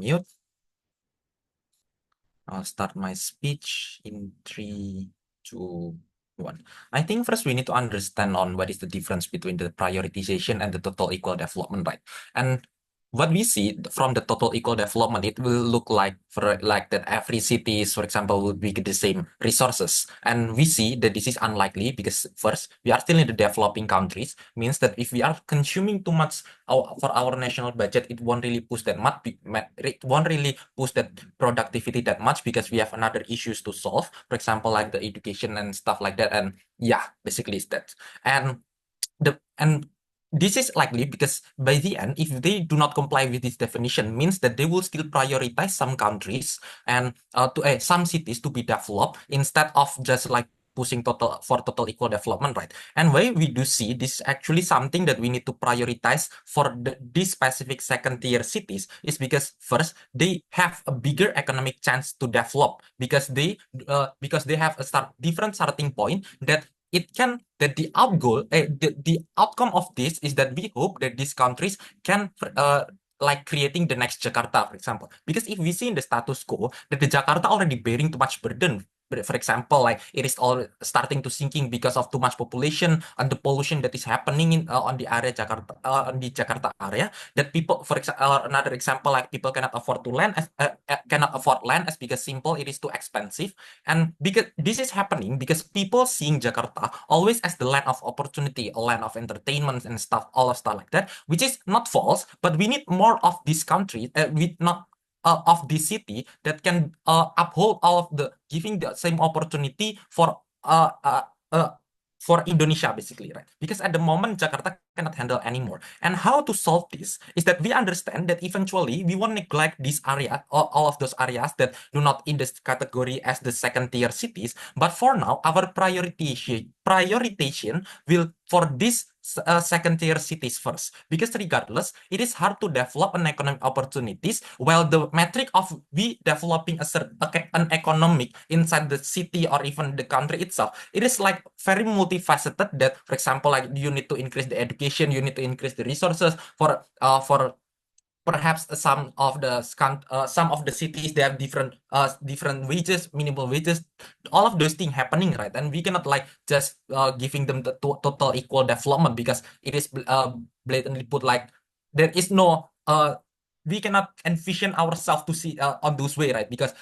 unmute. I'll start my speech in 3, 2, 1. I think first we need to understand on what is the difference between the prioritization and the total equal development, right? And what we see from the total equal development, it will look like that every cities, for example, would be the same resources. And we see that this is unlikely because first, we are still in the developing countries, means that if we are consuming too much for our national budget, it won't really push that much, it won't really push that productivity that much because we have another issues to solve, for example, like the education and stuff like that. And yeah, basically it's that. And this is likely because by the end, if they do not comply with this definition, means that they will still prioritize some countries and some cities to be developed instead of just like pushing total equal development, right? And why we do see this actually something that we need to prioritize for these specific second tier cities is because first they have a bigger economic chance to develop because they have a different starting point that the outcome of this is that we hope that these countries can like creating the next Jakarta, for example. Because if we see in the status quo that the Jakarta already bearing too much burden, for example, like it is all starting to sinking because of too much population and the pollution that is happening in on the area Jakarta, on the Jakarta area, that people, for example, another example, like people cannot afford to land as cannot afford land as because simple it is too expensive. And because this is happening because people seeing Jakarta always as the land of opportunity, a land of entertainment and stuff, all of stuff like that, which is not false, but we need more of this country, with not of this city that can uphold all of the giving the same opportunity for Indonesia, basically, right? Because at the moment Jakarta cannot handle anymore. And how to solve this is that we understand that eventually we won't neglect this area, all of those areas that do not in this category as the second tier cities. But for now, our prioritization will for this second tier cities first, because regardless it is hard to develop an economic opportunities while the metric of we developing an economic inside the city or even the country itself, it is like very multifaceted, that for example, like you need to increase the education, you need to increase the resources for perhaps some of the cities, they have different wages, minimum wages, all of those things happening, right? And we cannot like just giving them the total equal development because it is blatantly put like there is no we cannot envision ourselves to see on those way, right? Because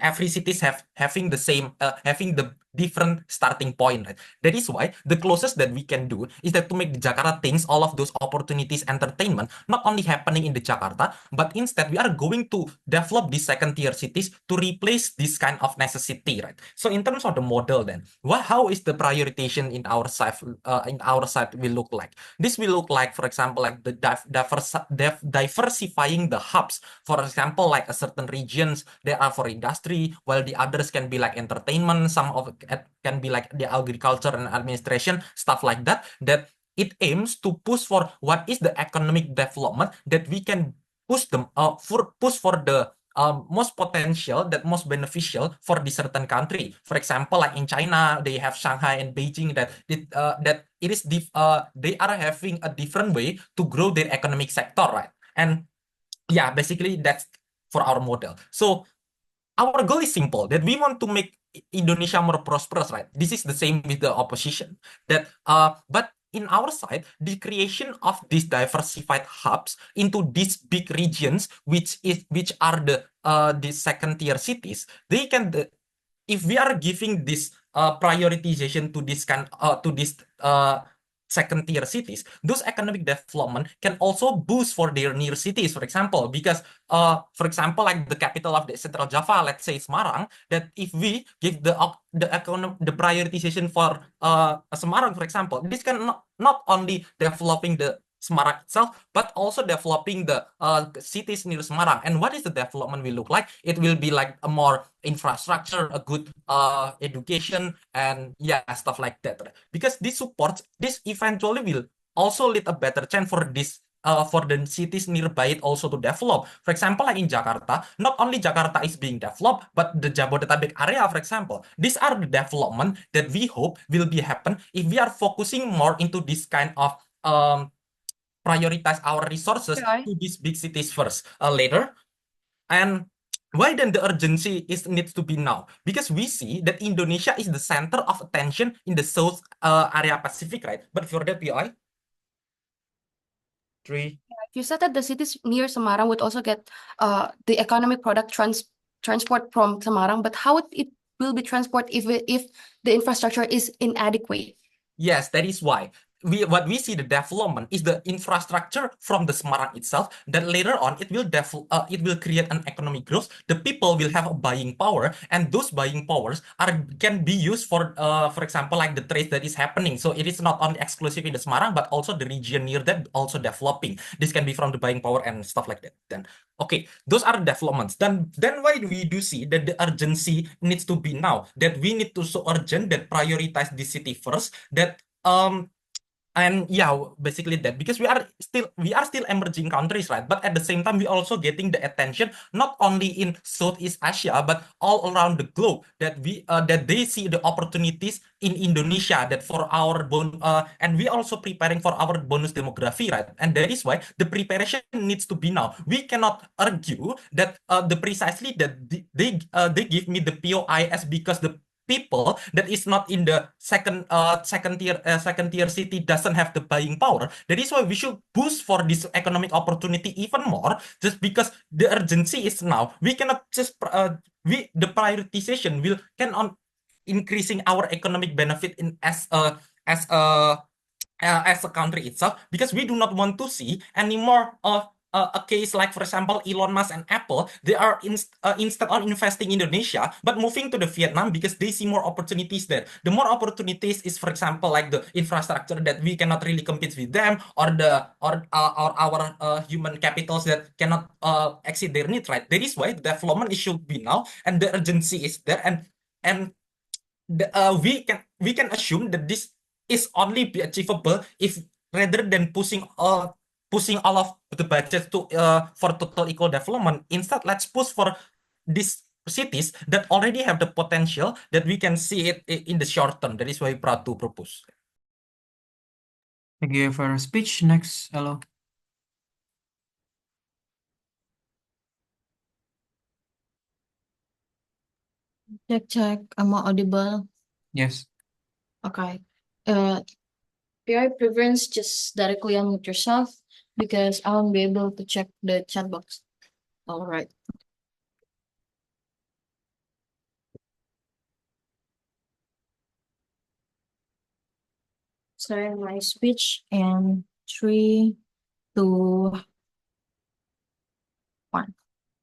every cities having the same having the different starting point, right? That is why the closest that we can do is that to make the Jakarta things, all of those opportunities, entertainment, not only happening in the Jakarta, but instead we are going to develop these second tier cities to replace this kind of necessity, right? So in terms of the model, then how is the prioritization in our side will look like? This will look like, for example, like the diversifying the hubs. For example, like a certain regions they are for industry, while the others can be like entertainment. Some of it can be like the agriculture and administration, stuff like that. That it aims to push for what is the economic development that we can push for the most potential, that most beneficial for the certain country. For example, like in China, they have Shanghai and Beijing that it is they are having a different way to grow their economic sector, right? And yeah, basically that's for our model. So our goal is simple, that we want to make Indonesia more prosperous, right? This is the same with the opposition. But in our side, the creation of these diversified hubs into these big regions, which are the second tier cities, they can if we are giving this prioritization to this second tier cities, those economic development can also boost for their near cities, for example, because for example, like the capital of the Central Java, let's say Semarang, that if we give the prioritization for Semarang, for example, this can not only developing the Semarang itself, but also developing the cities near Semarang. And what is the development will look like? It will be like a more infrastructure, a good education, and yeah, stuff like that. Right? Because this eventually will also lead a better chance for this for the cities nearby it also to develop. For example, like in Jakarta, not only Jakarta is being developed, but the Jabodetabek area, for example. These are the development that we hope will be happen if we are focusing more into this kind of prioritize our resources Rồi. to these big cities first. Later, And why then the urgency needs to be now? Because we see that Indonesia is the center of attention in the South area Pacific, right? But for that, PI, three. You said that the cities near Semarang would also get the economic product transport from Semarang, but how it will be transport if the infrastructure is inadequate? Yes, that is why what we see the development is the infrastructure from the Semarang itself. That later on it will create an economic growth. The people will have a buying power, and those buying powers can be used for example, like the trade that is happening. So it is not only exclusive in the Semarang, but also the region near that also developing. This can be from the buying power and stuff like that. Then okay, those are developments. Then why we do see that the urgency needs to be now, that we need to so urgent that prioritize the city first, that and yeah, basically that, because we are still emerging countries, right? But at the same time, we also getting the attention not only in Southeast Asia but all around the globe, that that they see the opportunities in Indonesia, that for our and we also preparing for our bonus demography, right? And that is why the preparation needs to be now. We cannot argue that the precisely that they give me the POIS because the people that is not in the second tier city doesn't have the buying power. That is why we should push for this economic opportunity even more, just because the urgency is now. We cannot just we the prioritization will can on increasing our economic benefit in as a as a country itself, because we do not want to see any more of a case like, for example, Elon Musk and Apple. They are instead of investing in Indonesia, but moving to the Vietnam because they see more opportunities there. The more opportunities is, for example, like the infrastructure that we cannot really compete with them, or or our human capitals that cannot exceed their needs. Right. That is why the development it should be now, and the urgency is there, and we can assume that this is only be achievable if, rather than pushing all of the budget to for total equal development, instead let's push for these cities that already have the potential, that we can see it in the short term. That is why Pratu propose. Thank you for your speech. Next, hello. Check. Am I audible? Yes. Okay. PI preference, just directly unmute yourself because I won't be able to check the chat box. All right. Sorry, my speech in 3, 2, 1.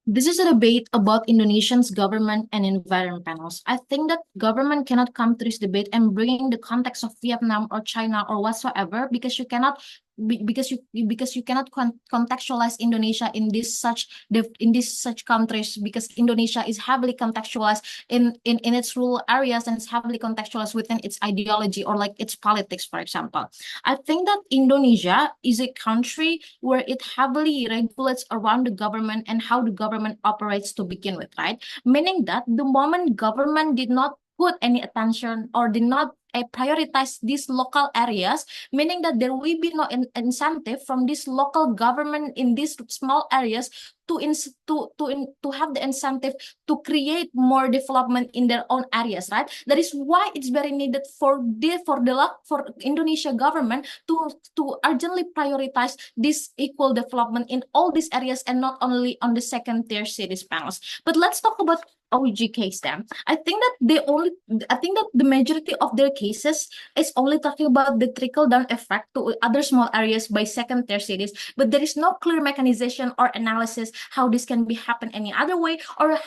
This is a debate about Indonesia's government and environment panels. I think that government cannot come to this debate and bring in the context of Vietnam or China or whatsoever, because you cannot because you cannot contextualize Indonesia in this such countries, because Indonesia is heavily contextualized in its rural areas, and it's heavily contextualized within its ideology or like its politics, for example. I think that Indonesia is a country where it heavily regulates around the government and how the government operates to begin with, right? Meaning that the moment government did not put any attention or did not prioritize these local areas, meaning that there will be no incentive from this local government in these small areas to have the incentive to create more development in their own areas, right? That is why it's very needed for Indonesia government to urgently prioritize this equal development in all these areas and not only on the second tier cities panels. But let's talk about OG case then. I think that the majority of their cases is only talking about the trickle down effect to other small areas by second tier cities, but there is no clear mechanization or analysis how this can be happen any other way, or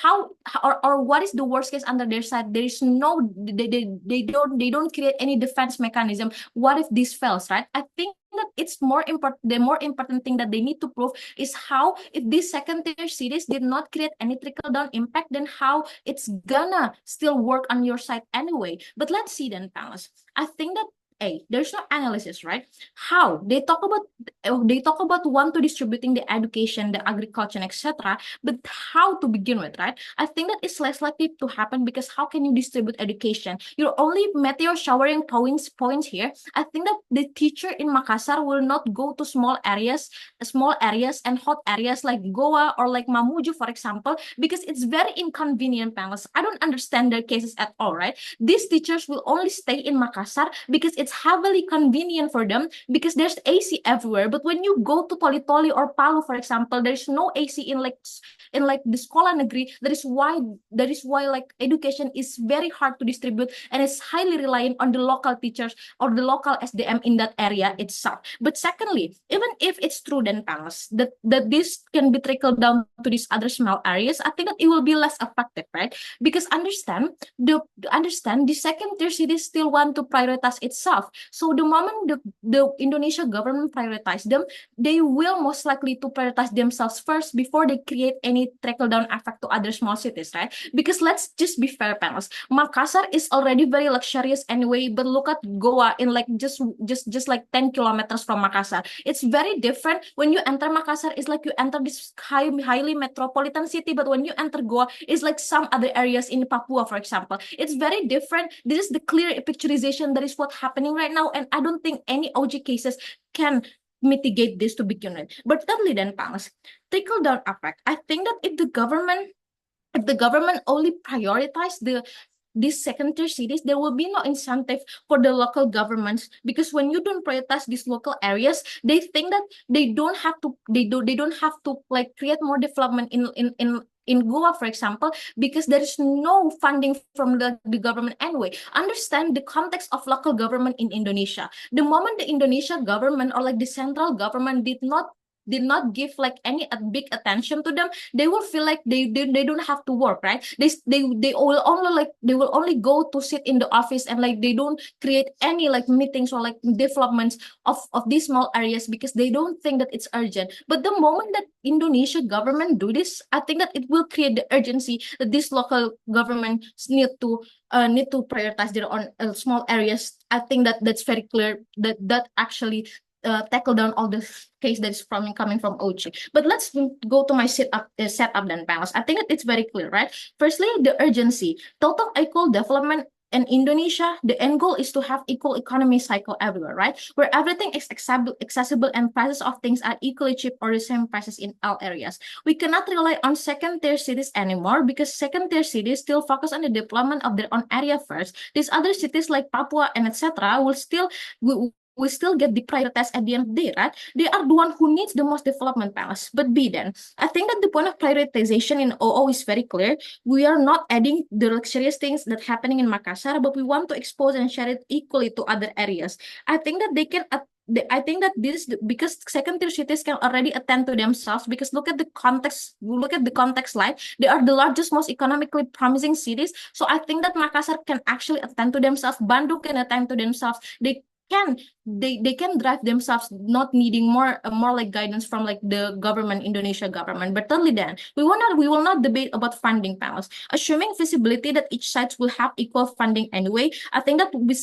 or what is the worst case under their side. There is no, they don't create any defense mechanism. What if this fails, right? I think that it's more important. The more important thing that they need to prove is how, if these second tier cities did not create any trickle down impact, then how it's gonna still work on your side anyway. But let's see then, panelists. I think that A. There's no analysis, right? How they talk about want to distributing the education, the agriculture, etc. But how to begin with, right? I think that it's less likely to happen because how can you distribute education? You're only meteor showering points here. I think that the teacher in Makassar will not go to small areas and hot areas like Goa or like Mamuju, for example, because it's very inconvenient, panels. I don't understand their cases at all, right? These teachers will only stay in Makassar because it's heavily convenient for them because there's AC everywhere. But when you go to Toli-Toli or Palu, for example, there's no AC in like the sekolah negeri. That is why like education is very hard to distribute and it's highly reliant on the local teachers or the local SDM in that area itself. But secondly, even if it's true then panels that this can be trickled down to these other small areas, I think that it will be less effective, right? Because understand the second tier cities still want to prioritize itself. So the moment the Indonesia government prioritize them, they will most likely to prioritize themselves first before they create any trickle down effect to other small cities, right? Because let's just be fair, panels. Makassar is already very luxurious anyway, but look at Goa in like just like 10 kilometers from Makassar. It's very different when you enter Makassar. It's like you enter this highly metropolitan city, but when you enter Goa, it's like some other areas in Papua, for example. It's very different. This is the clear picturization that is what's happening right now, and I don't think any OG cases can mitigate this to begin with. But thirdly, then, pangs, trickle down effect. I think that if the government only prioritize these second tier cities, there will be no incentive for the local governments, because when you don't prioritize these local areas, they think that they don't have to like create more development in Goa, for example, because there is no funding from the government anyway. Understand the context of local government in Indonesia. The moment the Indonesia government or like the central government did not give like any big attention to them, they will feel like they don't have to work, right? They will only go to sit in the office, and like they don't create any like meetings or like developments of these small areas because they don't think that it's urgent. But the moment that Indonesia government do this, I think that it will create the urgency that these local governments need to prioritize their own small areas. I think that that's very clear that actually tackle down all the case that is coming from OG. But let's go to my setup then, panels. I think that it's very clear, right? Firstly, the urgency. Total equal development in Indonesia, the end goal is to have equal economy cycle everywhere, right? Where everything is accessible and prices of things are equally cheap or the same prices in all areas. We cannot rely on second tier cities anymore because second tier cities still focus on the development of their own area first. These other cities like Papua and etc. will still get deprioritized at the end of the day, right? They are the one who needs the most development, panels. But B then, I think that the point of prioritization in OO is very clear. We are not adding the luxurious things that happening in Makassar, but we want to expose and share it equally to other areas. I think that they can I think that this, because second tier cities can already attend to themselves, because look at the context slide. They are the largest, most economically promising cities. So I think that Makassar can actually attend to themselves. Bandung can attend to themselves. They can drive themselves, not needing more like guidance from like the Indonesia government. But thirdly, then we will not debate about funding, panels. Assuming feasibility that each side will have equal funding anyway, I think that we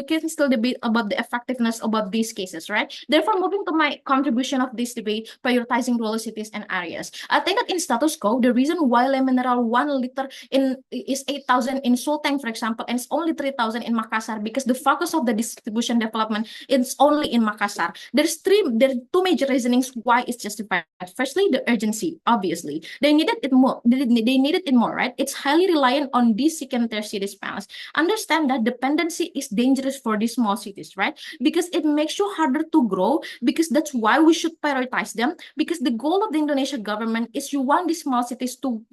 can still debate about the effectiveness about these cases, right? Therefore, moving to my contribution of this debate, prioritizing rural cities and areas. I think that in status quo, the reason why Le Mineral 1 liter is 8,000 in Sulteng, for example, and it's only 3,000 in Makassar, because the focus of the distribution development is only in Makassar. There are two major reasonings why it's justified. Firstly, the urgency. Obviously, they needed it more. They needed it more, right? It's highly reliant on these second tier cities, panels. Understand that dependency is dangerous for these small cities, right? Because it makes you harder to grow. Because that's why we should prioritize them. Because the goal of the Indonesian government is you want these small cities to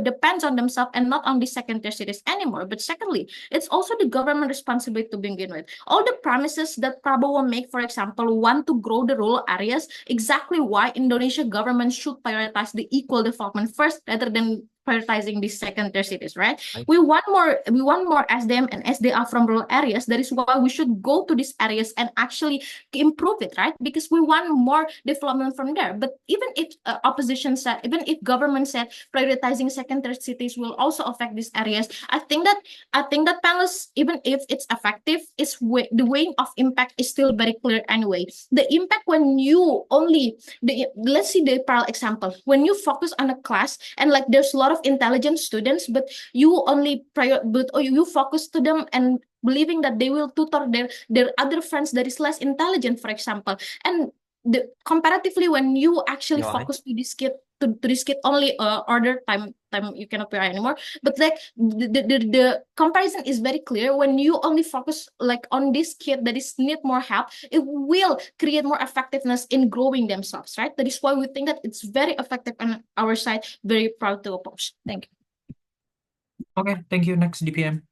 depend on themselves and not on the second tier cities anymore. But secondly, it's also the government responsibility to begin with. All the promises that Prabowo make, for example, want to grow the rural areas, exactly why Indonesia government should prioritize the equal development first rather than prioritizing these second-tier cities, right? Right. We want more SDM and SDA from rural areas. That is why we should go to these areas and actually improve it, right? Because we want more development from there. But even if even if government said prioritizing second-tier cities will also affect these areas, I think that panels, even if it's effective, the weighing of impact is still very clear anyway. The impact when you only let's see the parallel example. When you focus on a class and like there's a lot of intelligent students, but you only you focus to them and believing that they will tutor their other friends that is less intelligent, for example. And comparatively, when you actually Yeah, right. focus to this kid only order time you cannot pay anymore. But like the comparison is very clear. When you only focus like on this kid that is need more help, it will create more effectiveness in growing themselves, right? That is why we think that it's very effective on our side. Very proud to oppose. Thank you. Okay, thank you. Next, DPM.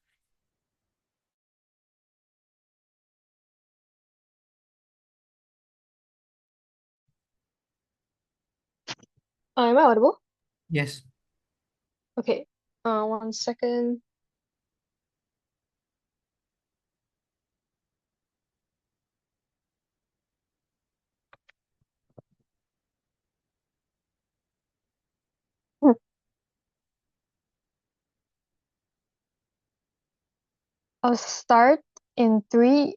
Am I audible? Yes. Okay. 1 second. Hmm. I'll start in 3,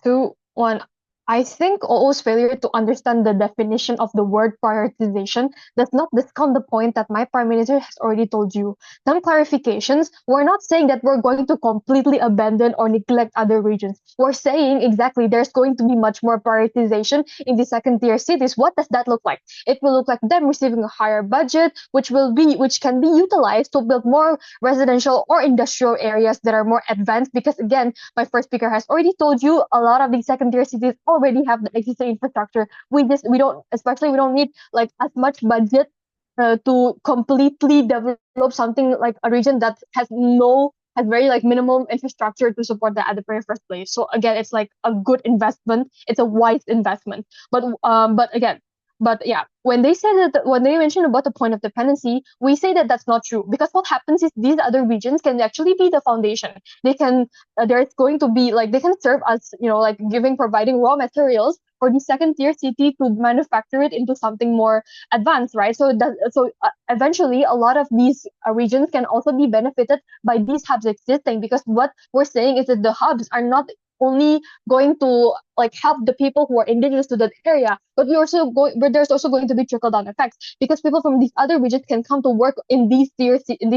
2, 1. I think OO's failure to understand the definition of the word prioritization does not discount the point that my Prime Minister has already told you. Some clarifications, we're not saying that we're going to completely abandon or neglect other regions. We're saying exactly there's going to be much more prioritization in the second tier cities. What does that look like? It will look like them receiving a higher budget, which can be utilized to build more residential or industrial areas that are more advanced, because again, my first speaker has already told you a lot of these second tier cities already have the existing infrastructure. We don't need like as much budget to completely develop something like a region that has very like minimum infrastructure to support that at the very first place. So again, it's like a good investment. It's a wise investment. But yeah, when they mention about the point of dependency, we say that that's not true, because what happens is these other regions can actually be the foundation. They can there's going to be like they can serve as like providing raw materials for the second tier city to manufacture it into something more advanced, right? Eventually a lot of these regions can also be benefited by these hubs existing, because what we're saying is that the hubs are not only going to like help the people who are indigenous to that area, but there's also going to be trickle down effects, because people from these other regions can come to work in these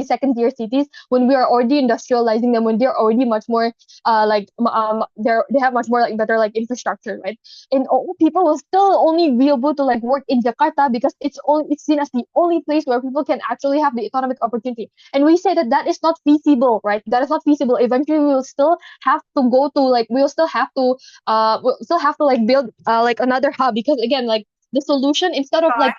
second tier cities when we are already industrializing them, when they're already much more they have much more like better like infrastructure, right? And people will still only be able to like work in Jakarta because it's seen as the only place where people can actually have the economic opportunity. And we say that is not feasible, right? That is not feasible. Eventually we will still have to go to like we'll still have to like build like another hub, because again, like the solution, instead of like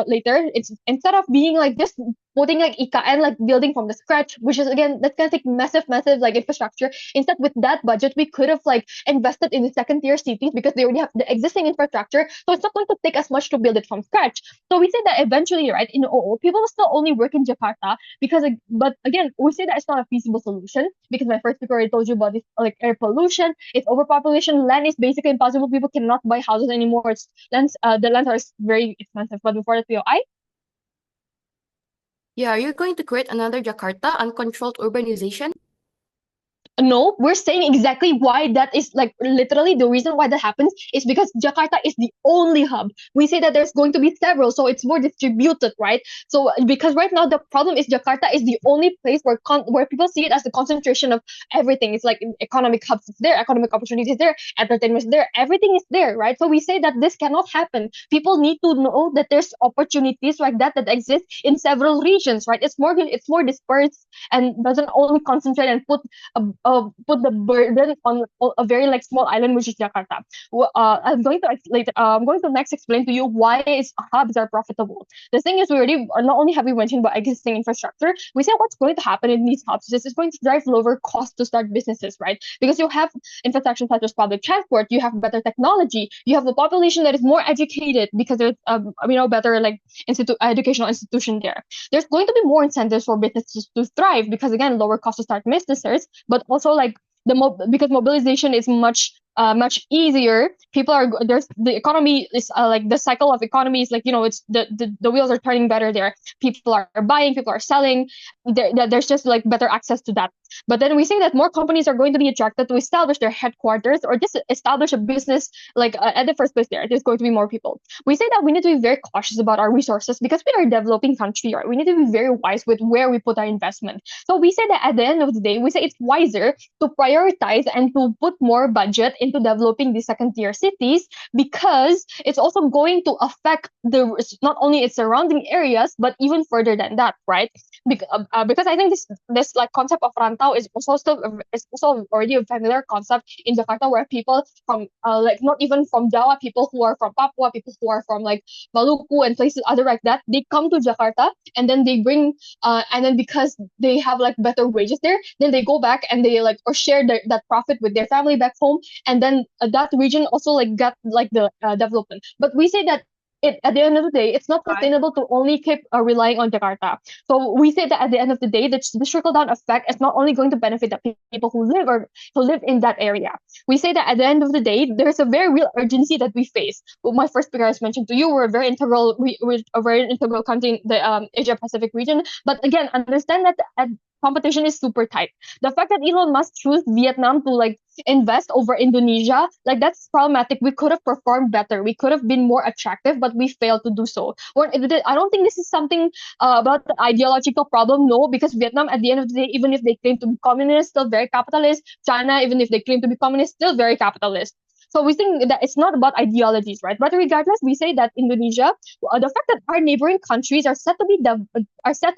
later, it's instead of being like just putting like IKN, like building from the scratch, which is again that's gonna take massive like infrastructure. Instead, with that budget, we could have like invested in the second tier cities, because they already have the existing infrastructure, so it's not going to take as much to build it from scratch. So we say that eventually, right, in OO, people will still only work in Jakarta, because but again, we say that it's not a feasible solution, because my first speaker already told you about this, like air pollution, it's overpopulation, land is basically impossible, people cannot buy houses anymore, the lands are very expensive. But before that, POI. Yeah, you're going to create another Jakarta, uncontrolled urbanization? No, we're saying exactly why that is, like literally the reason why that happens is because Jakarta is the only hub. We say that there's going to be several, so it's more distributed, right? So because right now the problem is Jakarta is the only place where people see it as the concentration of everything. It's like economic hubs is there, economic opportunities there, entertainment is there, everything is there, right? So we say that this cannot happen. People need to know that there's opportunities like that exist in several regions, right? It's more dispersed and doesn't only concentrate and put put the burden on a very like small island, which is Jakarta. I'm going to next explain to you why hubs are profitable. The thing is, not only have we mentioned about existing infrastructure, we say what's going to happen in these hubs is it's going to drive lower cost to start businesses, right? Because you have infrastructure such as public transport, you have better technology, you have a population that is more educated because there's better like educational institution there. There's going to be more incentives for businesses to thrive because again, lower cost to start businesses, but also like because mobilization is much easier. The economy is like the cycle of economy is like it's the wheels are turning better there. People are buying, people are selling. There's just like better access to that. But then we say that more companies are going to be attracted to establish their headquarters or just establish a business like at the first place there. There's going to be more people. We say that we need to be very cautious about our resources because we are a developing country, right? We need to be very wise with where we put our investment. So we say that at the end of the day, we say it's wiser to prioritize and to put more budget into developing the second tier cities because it's also going to affect not only its surrounding areas but even further than that, right? Because I think this like concept of rantau is also already a familiar concept in Jakarta, where people from like not even from Jawa, people who are from Papua, people who are from like Maluku and places other like that, they come to Jakarta and then they bring and then because they have like better wages there, then they go back and they like or share that profit with their family back home, and then that region also like got like the development. But we say that at the end of the day, it's not sustainable to only keep relying on Jakarta. So we say that at the end of the day, the trickle down effect is not only going to benefit the people who live in that area. We say that at the end of the day, there's a very real urgency that we face. Well, my first speaker has mentioned to you, we're a very integral country in the Asia Pacific region. But again, understand that competition is super tight. The fact that Elon Musk chose Vietnam to like invest over Indonesia, like that's problematic. We could have performed better. We could have been more attractive, but we failed to do so. I don't think this is something about the ideological problem. No, because Vietnam, at the end of the day, even if they claim to be communist, still very capitalist. China, even if they claim to be communist, still very capitalist. So we think that it's not about ideologies, right? But regardless, we say that Indonesia, the fact that our neighboring countries are set to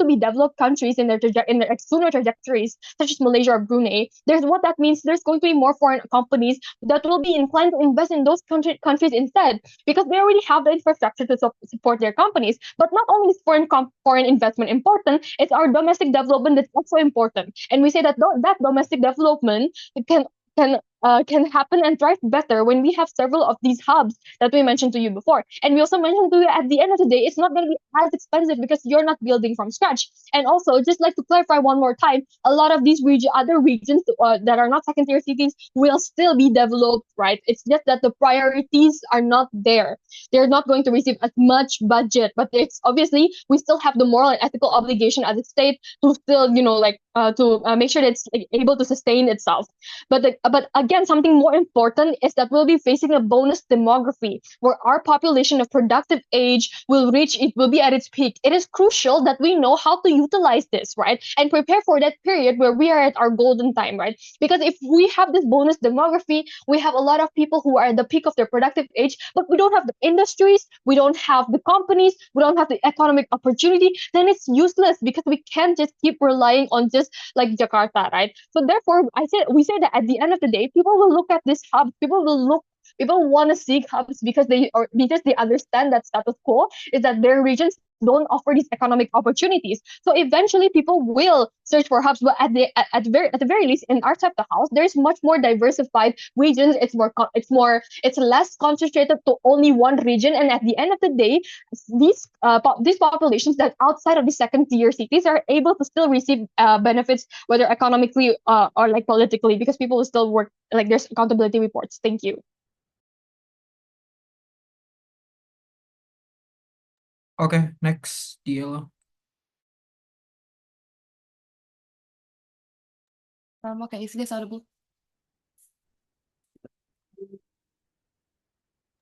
be developed countries in their sooner trajectories, such as Malaysia or Brunei. What that means. There's going to be more foreign companies that will be inclined to invest in those countries instead, because they already have the infrastructure to support their companies. But not only is foreign investment important, it's our domestic development that's also important. And we say that that domestic development can happen and thrive better when we have several of these hubs that we mentioned to you before. And we also mentioned to you at the end of the day, it's not going to be as expensive because you're not building from scratch. And also, just like to clarify one more time, a lot of these other regions that are not second tier cities will still be developed, right? It's just that the priorities are not there. They're not going to receive as much budget, but it's obviously we still have the moral and ethical obligation as a state to still, to make sure that it's able to sustain itself. But again, something more important is that we'll be facing a bonus demography where our population of productive age will be at its peak. It is crucial that we know how to utilize this, right? And prepare for that period where we are at our golden time, right? Because if we have this bonus demography, we have a lot of people who are at the peak of their productive age, but we don't have the industries, we don't have the companies, we don't have the economic opportunity, then it's useless because we can't just keep relying on just like Jakarta, right? So therefore, we say that at the end of the day, people will look at this hub. People want to seek hubs because they understand that status quo is that their regions don't offer these economic opportunities. So eventually, people will search for hubs. But at the very least, in our type of house, there's much more diversified regions. It's less concentrated to only one region. And at the end of the day, these populations that outside of the second tier cities are able to still receive benefits, whether economically or like politically, because people will still work. Like there's accountability reports. Thank you. Okay, next, DL. Okay, is this audible?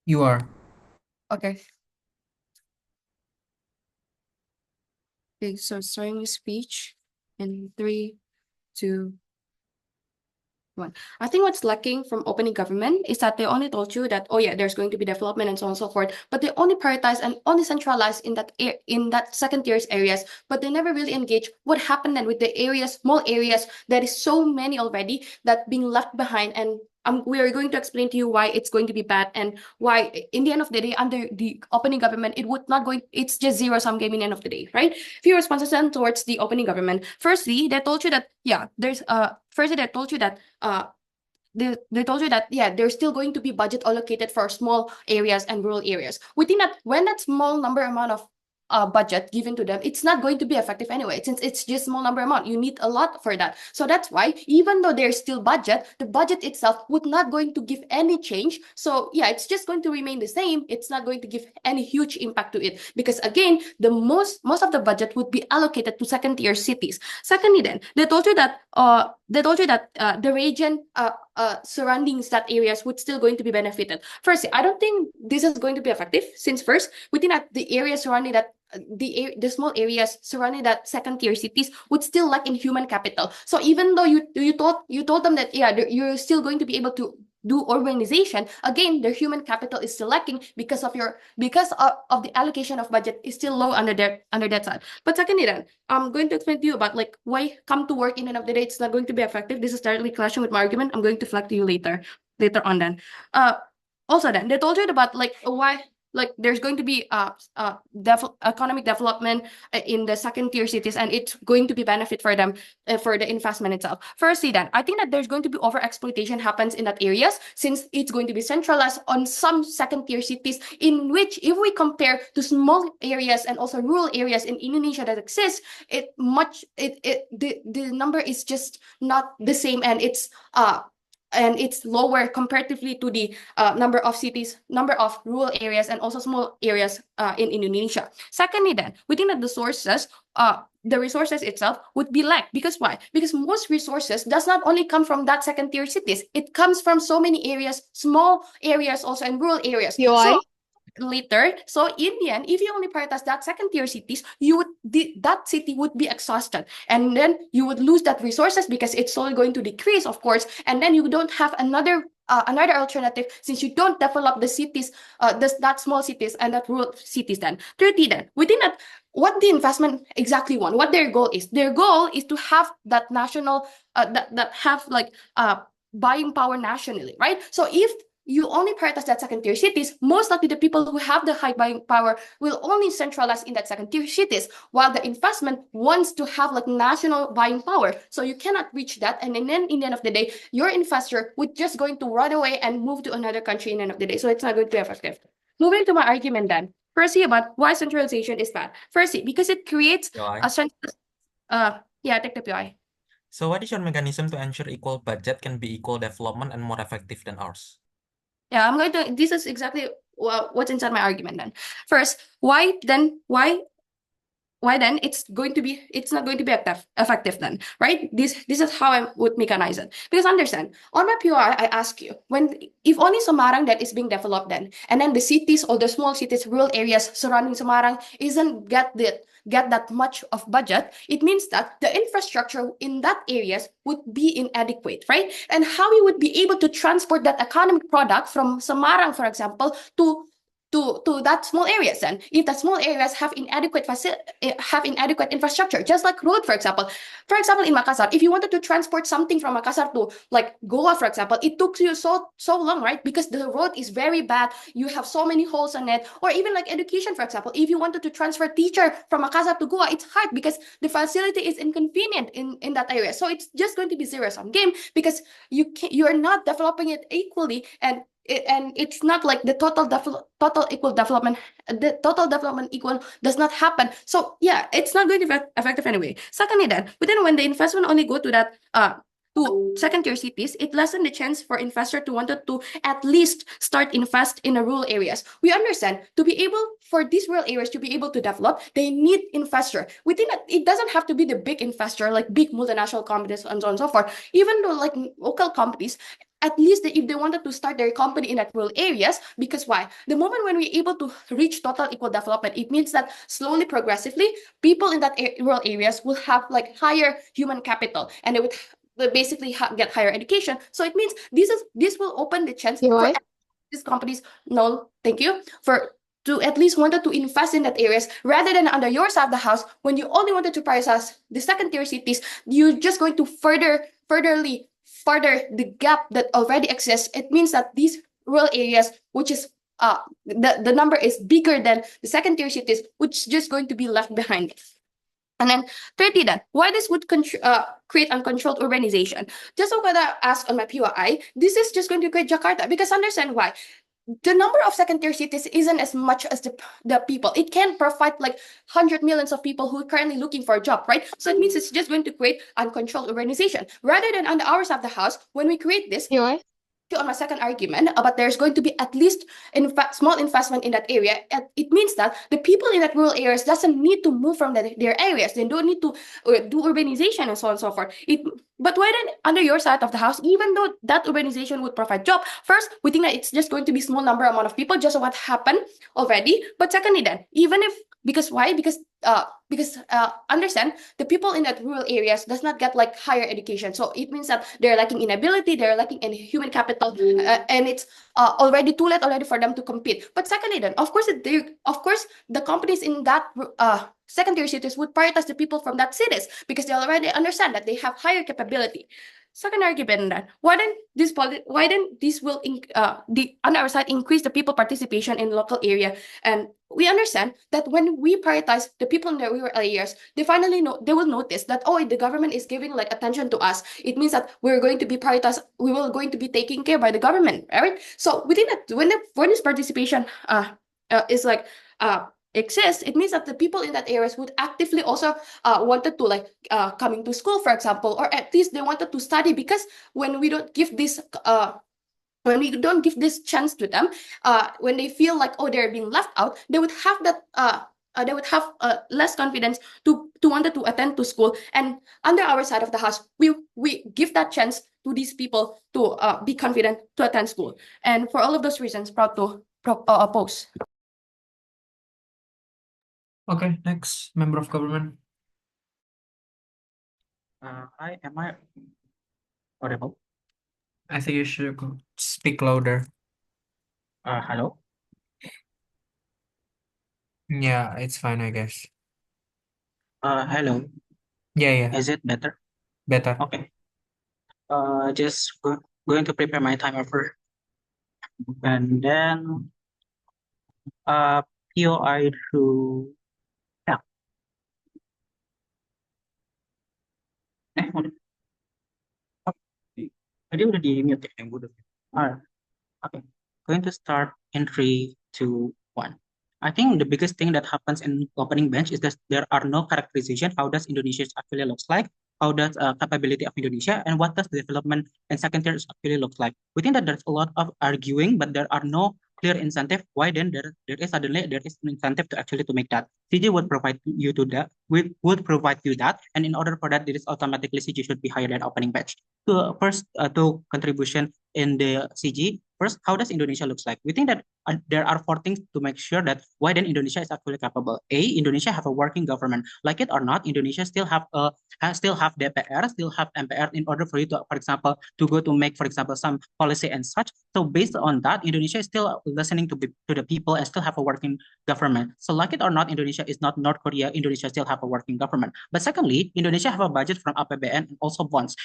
You are. Okay. Okay, so starting with speech in 3, 2. I think what's lacking from opening government is that they only told you that, oh yeah, there's going to be development and so on and so forth, but they only prioritize and only centralize in that second tier areas, but they never really engage what happened then with the areas, small areas that is so many already that being left behind. And we are going to explain to you why it's going to be bad and why in the end of the day under the opening government it's just zero-sum game in the end of the day, right? Few responses then towards the opening government. Firstly, they told you that they told you that there's still going to be budget allocated for small areas and rural areas. Within that, when that small number amount of budget given to them, it's not going to be effective anyway, since it's just small number amount. You need a lot for that. So that's why even though there's still budget, the budget itself would not going to give any change. So yeah, it's just going to remain the same. It's not going to give any huge impact to it, because again, the most of the budget would be allocated to second tier cities. Secondly, then they told you that the region surroundings that areas would still going to be benefited. Firstly, I don't think this is going to be effective, since first, within that the area surrounding that the small areas surrounding that second tier cities would still lack in human capital. So even though you told them that you're still going to be able to do urbanization, again, their human capital is still lacking because of the allocation of budget is still low under that side. But secondly, then I'm going to explain to you about like why come to work in the end of the day it's not going to be effective. This is directly clashing with my argument. I'm going to flag to you later on. Then also then they told you about like why like there's going to be economic development in the second tier cities, and it's going to be benefit for them for the investment itself. Firstly, then I think that there's going to be over exploitation happens in that areas, since it's going to be centralized on some second tier cities, in which if we compare to small areas and also rural areas in Indonesia that exist, the number is just not the same, and it's lower comparatively to the number of rural areas and also small areas in Indonesia. Secondly, then within the resources itself would be lack. Because why? Because most resources does not only come from that second tier cities. It comes from so many areas, small areas also, and rural areas. UI? So in the end, if you only prioritize that second tier cities, that city would be exhausted, and then you would lose that resources because it's slowly going to decrease, of course, and then you don't have another alternative, since you don't develop the cities, that small cities and that rural cities. Then thirdly, then within that, what the investment exactly want, what their goal is to have that national that have like buying power nationally, right? So if you only prioritize that second tier cities, most likely the people who have the high buying power will only centralize in that second tier cities, while the investment wants to have like national buying power. So you cannot reach that, and then in the end of the day, your investor would just going to run away and move to another country in the end of the day. So it's not going to be effective. Moving to my argument then. Firstly, about why centralization is bad. Firstly, because it creates a central take the PI. So what is your mechanism to ensure equal budget can be equal development and more effective than ours? Yeah, this is exactly what's inside my argument then. First, why then it's not going to be effective then, right? This is how I would mechanize it. Because understand, on my POI, I ask you, if only Semarang that is being developed then, and then the cities or the small cities, rural areas surrounding Semarang isn't get that much of budget, it means that the infrastructure in that areas would be inadequate, right? And how we would be able to transport that economic product from Semarang, for example, to that small areas, then if the small areas have inadequate infrastructure, just like road, for example in Makassar, if you wanted to transport something from Makassar to like Goa, for example, it took you so long, right? Because the road is very bad, you have so many holes in it. Or even like education, for example, if you wanted to transfer teacher from Makassar to Goa, it's hard because the facility is inconvenient in that area. So it's just going to be zero-sum game, because you're not developing it equally, and it's not like the total equal development. The total development equal does not happen. So yeah, it's not going to be effective anyway. Secondly, then, but then when the investment only go to that to second tier cities, it lessens the chance for investor to wanted to at least start invest in the rural areas. We understand for these rural areas to be able to develop, they need investor. Within it doesn't have to be the big investor like big multinational companies and so on and so forth. Even though like local companies, at least if they wanted to start their company in that rural areas, because why? The moment when we're able to reach total equal development, it means that slowly, progressively, people in that rural areas will have like higher human capital, and basically get higher education. So it means this will open the chance You for right? these companies, no, thank you, for to at least wanted to invest in that areas rather than under your side of the house when you only wanted to prioritize the second tier cities. You're just going to further the gap that already exists. It means that these rural areas, which is the number is bigger than the second tier cities, which is just going to be left behind. And then thirdly, then why this would create uncontrolled urbanization? Just so what I asked on my POI, this is just going to create Jakarta, because understand why. The number of second tier cities isn't as much as the people. It can provide like 100 millions of people who are currently looking for a job, right? So it means it's just going to create uncontrolled urbanization. Rather than on the hours of the house, when we create this, You right? on my second argument about there's going to be at least small investment in that area, it means that the people in that rural areas doesn't need to move from their areas. They don't need to do urbanization and so on and so forth. But why then under your side of the house, even though that urbanization would provide job, first we think that it's just going to be small amount of people, just what happened already. But secondly, then even if because why? Because understand the people in that rural areas does not get like higher education, so it means that they're lacking in ability, they're lacking in human capital, and it's already too late already for them to compete. But secondly, then of course the companies in that second tier cities would prioritize the people from that cities because they already understand that they have higher capability. Second argument, then why then this will on our side increase the people participation in local area. And we understand that when we prioritize the people in the rural areas, they will notice that, oh, the government is giving like attention to us. It means that we're going to be prioritized, we will going to be taken care by the government, right? So within that, when this participation is like exists, it means that the people in that areas would actively also wanted to like coming to school, for example, or at least they wanted to study, because when we don't give this chance to them, when they feel like, oh, they're being left out, they would have that less confidence to wanted to attend to school. And under our side of the house, we give that chance to these people to be confident to attend school. And for all of those reasons, proud to oppose. Okay, next member of government. Hi, am I audible? I think you should speak louder. Hello. Yeah, it's fine, I guess. Hello. Yeah, Is it better? better. Okay. Just going to prepare my timer first, and then POI to yeah. Udah. Tadi udah di mute ya, yang udah. Alright. Okay. Going to start in 3, 2, 1. I think the biggest thing that happens in opening bench is that there are no characterization. How does Indonesia actually looks like? How does capability of Indonesia, and what does the development and second tier actually looks like? We think that there's a lot of arguing, but there are no clear incentive. Why then there is an incentive to actually to make that? CG would provide you to that. Would provide you that, and in order for that, there is automatically CG should be higher than opening batch. First, to contribution in the CG. First, how does Indonesia looks like? We think that there are 4 things to make sure that why then Indonesia is actually capable. A, Indonesia have a working government. Like it or not, Indonesia still have DPR, still have MPR in order for you to, for example, to go to make, for example, some policy and such. So based on that, Indonesia is still listening to the people and still have a working government. So like it or not, Indonesia is not North Korea. Indonesia still have a working government. But secondly, Indonesia have a budget from APBN and also bonds.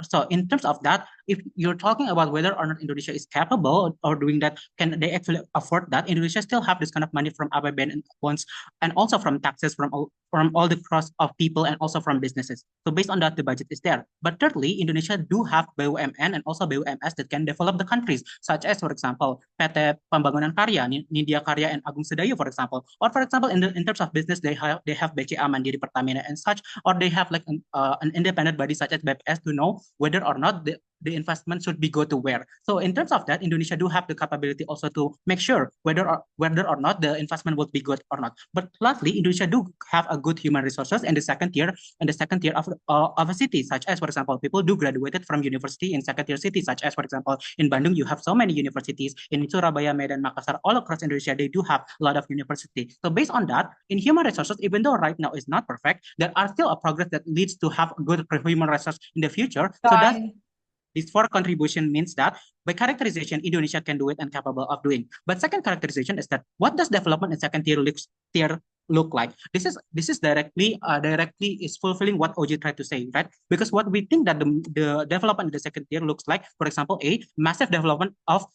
So in terms of that, if you're talking about whether or not Indonesia is capable or doing that, can they actually afford that? Indonesia still have this kind of money from APBN and bonds, and also from taxes from all the cross of people and also from businesses. So based on that, the budget is there. But thirdly, Indonesia do have BUMN and also BUMS that can develop the countries, such as, for example, PT Pembangunan Karya, Nindya Karya, and Agung Sedayu, for example. Or for example, in terms of business, they have BCA Mandiri Pertamina and such, or they have like an independent body such as BPS to know whether or not the investment should be go to where. So in terms of that, Indonesia do have the capability also to make sure whether or not the investment would be good or not. But lastly, Indonesia do have a good human resources in the second tier of a city, such as, for example, people do graduated from university in second tier cities, such as, for example, in Bandung, you have so many universities. In Surabaya, Medan, Makassar, all across Indonesia, they do have a lot of university. So based on that, in human resources, even though right now is not perfect, there are still a progress that leads to have good human resource in the future. So that this four contribution means that by characterization, Indonesia can do it and capable of doing. But second characterization is that what does development in second tier look like? This is directly is fulfilling what OJ tried to say, right? Because what we think that the development in the second tier looks like, for example, a massive development of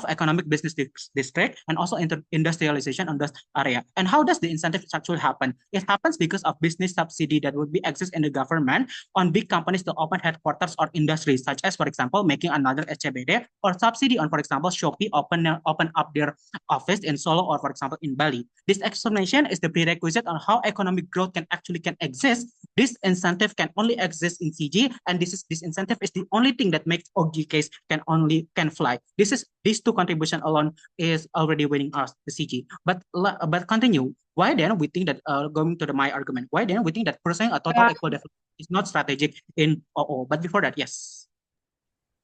economic business district and also industrialization on this area. And how does the incentive actually happen? It happens because of business subsidy that would be exist in the government on big companies to open headquarters or industries, such as, for example, making another THBT, or subsidy on, for example, Shopee open up their office in Solo or, for example, in Bali. This explanation is the prerequisite on how economic growth can exist. This incentive can only exist in CG, and this incentive is the only thing that makes OG case can fly. These two contribution alone is already winning us the CG. But continue. Why then we think that going to my argument? Why then we think that pursuing a total equal development is not strategic in OO? But before that, yes.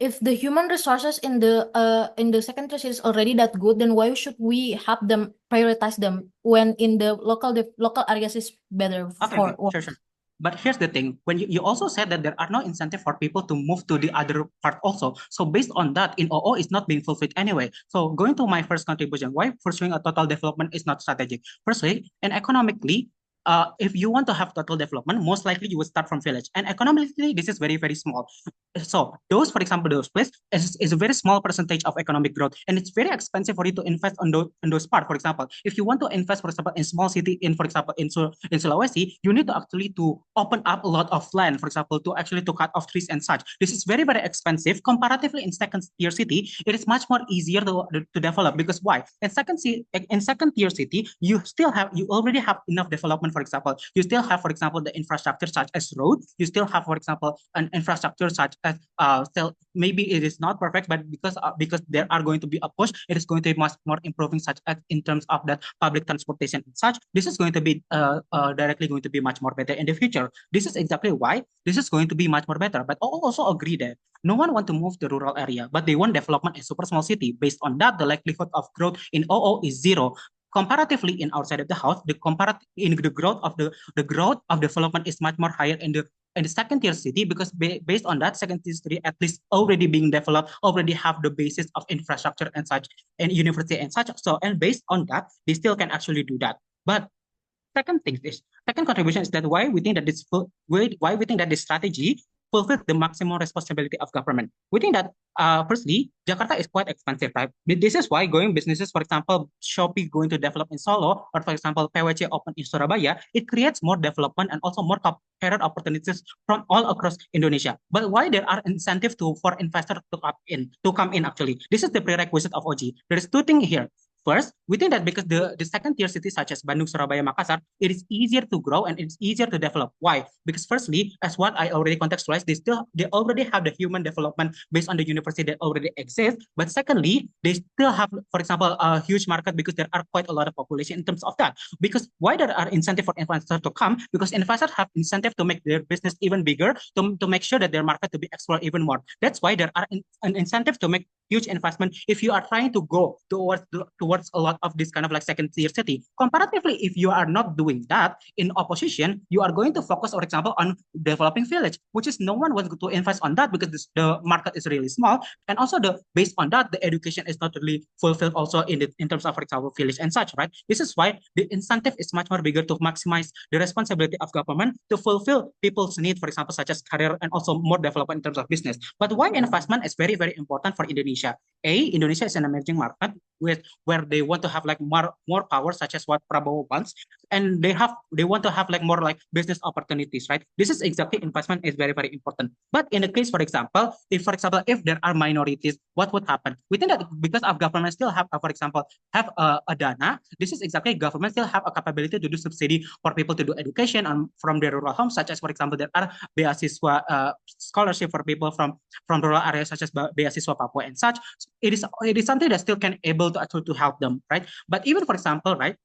If the human resources in the second tier is already that good, then why should we have them prioritize them when in the local areas is better for work? Sure. But here's the thing, when you also said that there are no incentive for people to move to the other part also. So based on that, in OO is not being fulfilled anyway. So going to my first contribution, why pursuing a total development is not strategic? Firstly, and economically, if you want to have total development, most likely you will start from village. And economically, this is very, very small. So those, for example, those places is a very small percentage of economic growth. And it's very expensive for you to invest on those parts. For example, if you want to invest, for example, in small city, in Sulawesi, you need to actually to open up a lot of land, for example, to cut off trees and such. This is very, very expensive. Comparatively in second tier city, it is much more easier to develop, because why? In second tier city, you already have enough development. For example, you still have, for example, the infrastructure such as road. You still have, for example, an infrastructure such as still maybe it is not perfect, but because there are going to be a push, it is going to be much more improving, such as in terms of that public transportation and such. This is going to be directly going to be much more better in the future. This is exactly why this is going to be much more better. But I also agree that no one want to move to rural area, but they want development in super small city. Based on that, the likelihood of growth in OO is zero. Comparatively, in outside of the house, the growth of development is much more higher in the second tier city, because based on that, second tier city at least already being developed, already have the basis of infrastructure and such, and university and such. So, and based on that, they still can actually do that. But second contribution is that why we think that this strategy fulfills the maximum responsibility of government. We think that firstly, Jakarta is quite expensive, right? This is why going businesses, for example, Shopee going to develop in Solo, or for example, PwC open in Surabaya, it creates more development and also more career opportunities from all across Indonesia. But why there are incentives for investors to come in actually? This is the prerequisite of OG. There is two things here. First, we think that because the second tier cities such as Bandung, Surabaya, Makassar, it is easier to grow and it's easier to develop. Why? Because firstly, as what I already contextualized, they already have the human development based on the university that already exists. But secondly, they still have, for example, a huge market, because there are quite a lot of population in terms of that. Because why there are incentive for investors to come? Because investors have incentive to make their business even bigger, to make sure that their market to be explored even more. That's why there are an incentive to make huge investment if you are trying to go towards a lot of this kind of like second tier city. Comparatively, if you are not doing that in opposition, you are going to focus, for example, on developing village, which is no one wants to invest on that, because the market is really small, and also based on that, the education is not really fulfilled also in terms of, for example, village and such, right? This is why the incentive is much more bigger to maximize the responsibility of government to fulfill people's need, for example, such as career and also more development in terms of business. But why investment is very, very important for Indonesia? Indonesia is an emerging market where where they want to have like more power, such as what Prabowo wants, and they want to have like more like business opportunities, right? This is exactly investment is very, very important. But in the case, for example, if there are minorities, what would happen? We think that because of government still have, for example, have a dana, this is exactly government still have a capability to do subsidy for people to do education from their rural homes, such as, for example, there are beasiswa scholarship for people from rural areas, such as beasiswa Papua and such. It is something that still can able to actually to help them, right? But even, for example, right,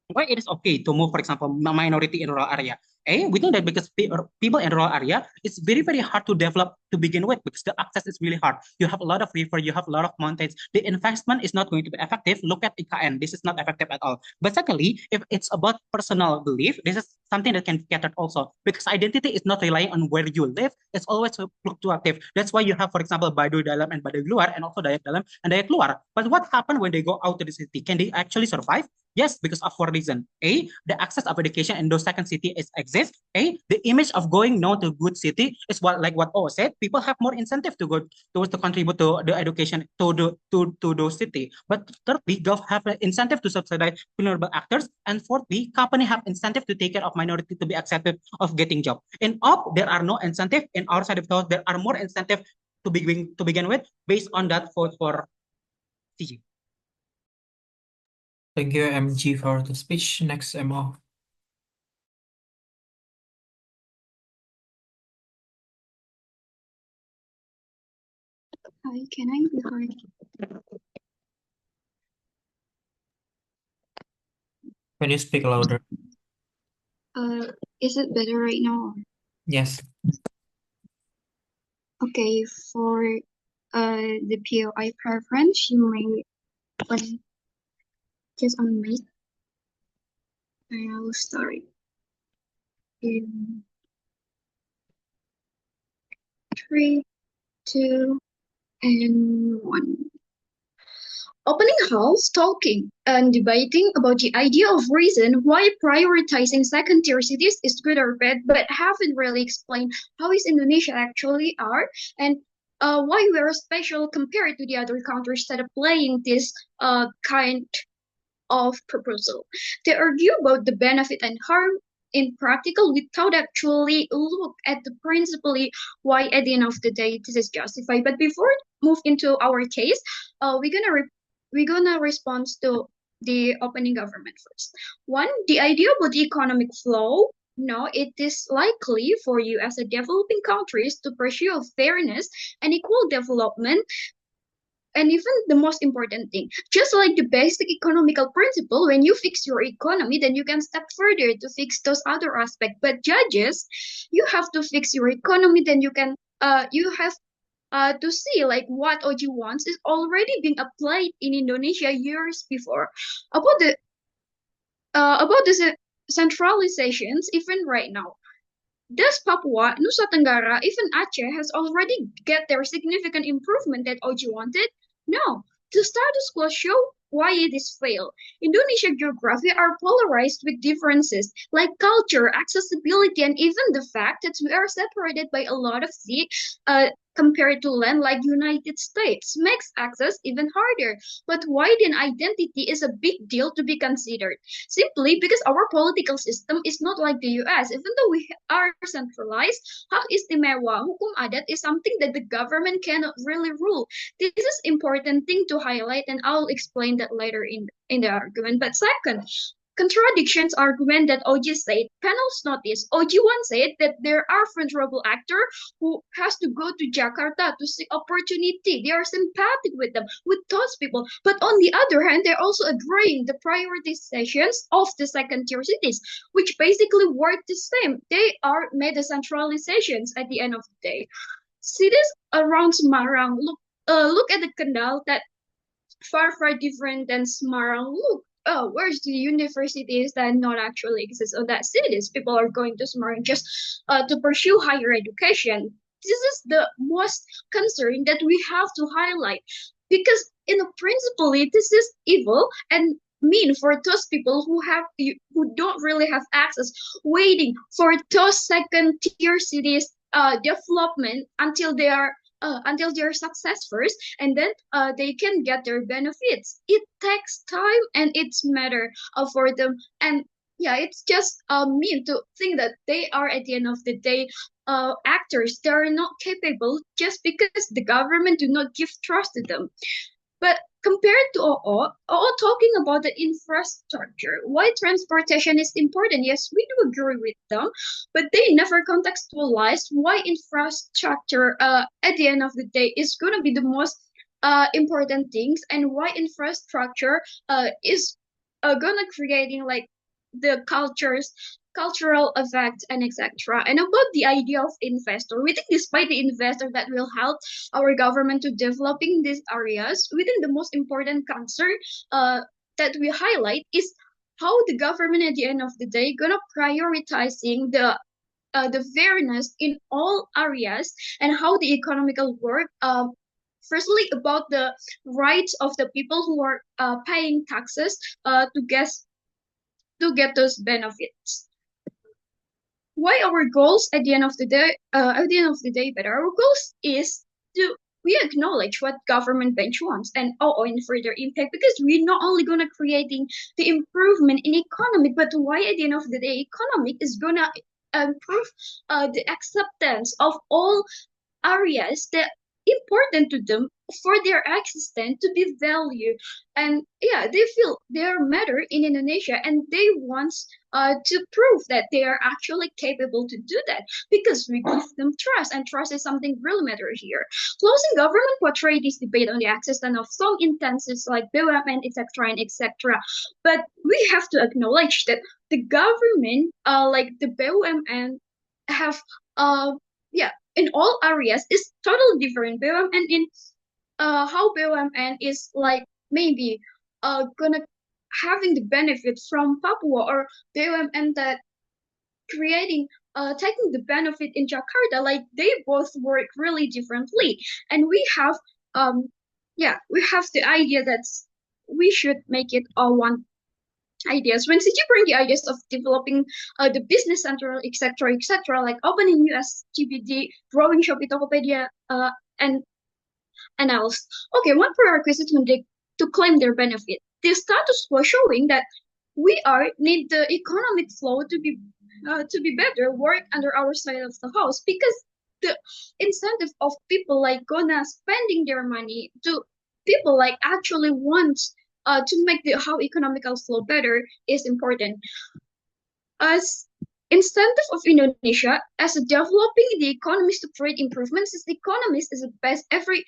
why it is okay to move, for example, minority in rural area. We think that because people in rural area, it's very, very hard to develop to begin with because the access is really hard. You have a lot of river, you have a lot of mountains. The investment is not going to be effective. Look at IKN. This is not effective at all. But secondly, if it's about personal belief, this is something that can be catered also because identity is not relying on where you live. It's always fluctuative. That's why you have, for example, Baduy Dalam and Baduy Luar, and also Dayak Dalam and Dayak Luar. But what happened when they go out to the city? Can they actually survive? Yes, because of four reasons. A, the access of education in those second city is exists. A, the image of going now to good city is what O said. People have more incentive to go towards to contribute to the education to those city. But thirdly, gov have an incentive to subsidize vulnerable actors, and fourthly, company have incentive to take care of minority to be accepted of getting job. In op, there are no incentive. In our side of the house, there are more incentive to begin with based on that for CG. Thank you, MG, for the speech. Next, MO. Hi, can I be heard? Can you speak louder? Is it better right now? Yes. Okay, for the POI preference, you may just unmute. I'll start in 3, 2, and 1. Opening house, talking and debating about the idea of reason why prioritizing second-tier cities is good or bad, but haven't really explained how is Indonesia actually are and why we are special compared to the other countries that are playing this kind of proposal. They argue about the benefit and harm in practical without actually look at the principally why at the end of the day this is justified. But before we move into our case, we're gonna respond to the opening government first. One, the idea about the economic flow. No, it is likely for you as a developing countries to pursue fairness and equal development. And even the most important thing, just like the basic economical principle, when you fix your economy, then you can step further to fix those other aspects. But judges, you have to fix your economy, then you can you have to see like what OG wants is already being applied in Indonesia years before. About the centralizations, even right now. Does Papua, Nusa Tenggara, even Aceh has already get their significant improvement that OG wanted? No. The status quo show why it is failed. Indonesia geography are polarized with differences like culture, accessibility, and even the fact that we are separated by a lot of sea compared to land like United States makes access even harder. But why then identity is a big deal to be considered? Simply because our political system is not like the US. Even though we are centralized, hak istimewa, hukum adat is something that the government cannot really rule. This is important thing to highlight, and I'll explain that later in the argument. But second, contradictions argument that OG said, panels notice. OG once said that there are vulnerable actor who has to go to Jakarta to seek opportunity. They are sympathetic with them, with those people. But on the other hand, they're also agreeing the prioritizations of the second-tier cities, which basically work the same. They are made the centralizations at the end of the day. Cities around Semarang, look at the Kendal that far different than Semarang. Look, where's the universities that not actually exist on that cities? People are going to Semarang just to pursue higher education. This is the most concern that we have to highlight because in principally this is evil and mean for those people who don't really have access, waiting for those second tier cities development until they are until their success first, and then they can get their benefits. It takes time and it's matter for them. And yeah, it's just mean to think that they are at the end of the day actors. They are not capable just because the government do not give trust to them. But compared to OO talking about the infrastructure, why transportation is important, yes, we do agree with them, but they never contextualize why infrastructure at the end of the day is going to be the most important things, and why infrastructure is gonna creating like the cultural effects and etc. And about the idea of investor, we think despite the investor that will help our government to developing these areas, we think the most important concern that we highlight is how the government at the end of the day gonna prioritizing the fairness in all areas, and how the economical work firstly about the rights of the people who are paying taxes to get those benefits. Why our goals at the end of the day, but our goals is to we acknowledge what government bench wants and in further impact, because we're not only gonna creating the improvement in economic, but why at the end of the day economic is gonna improve the acceptance of all areas that important to them for their existence to be valued. And yeah, they feel they are matter in Indonesia, and they want to prove that they are actually capable to do that, because we give them trust, and trust is something really matter here. Closing government portray this debate on the existence of some intensives like BUMN, etc. and etc. But we have to acknowledge that the government, like the BUMN, have yeah, in all areas is totally different. BUMN in how BUMN is like maybe gonna having the benefit from Papua, or BUMN that creating taking the benefit in Jakarta, like they both work really differently. And we have we have the idea that we should make it all one ideas. When CG bring the ideas of developing the business center, etc., like opening US GBD, growing Shopee, Tokopedia, and else. Okay, one prerequisite to claim their benefit. The status quo showing that we need the economic flow to be better, work under our side of the house, because the incentive of people like gonna spending their money to people like actually want to make the how economical flow better is important. As incentive of Indonesia as developing the economies to create improvements, is the economies is the best every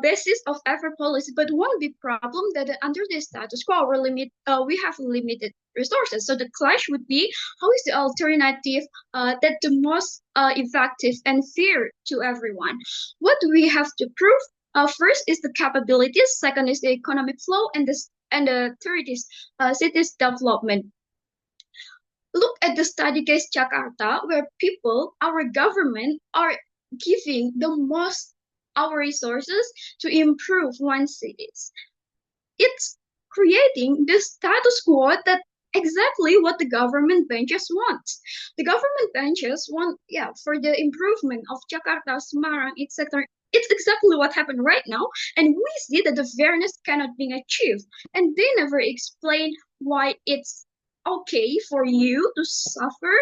basis of every policy. But one big problem that under the status quo we have limited resources. So the clash would be how is the alternative that the most effective and fair to everyone. What do we have to prove? First is the capabilities. Second is the economic flow, and the third is cities development. Look at the study case Jakarta, where our government, are giving the most our resources to improve one cities. It's creating the status quo that exactly what the government benches want. The government benches want, for the improvement of Jakarta, Semarang, etc. It's exactly what happened right now, and we see that the fairness cannot be achieved, and they never explain why it's okay for you to suffer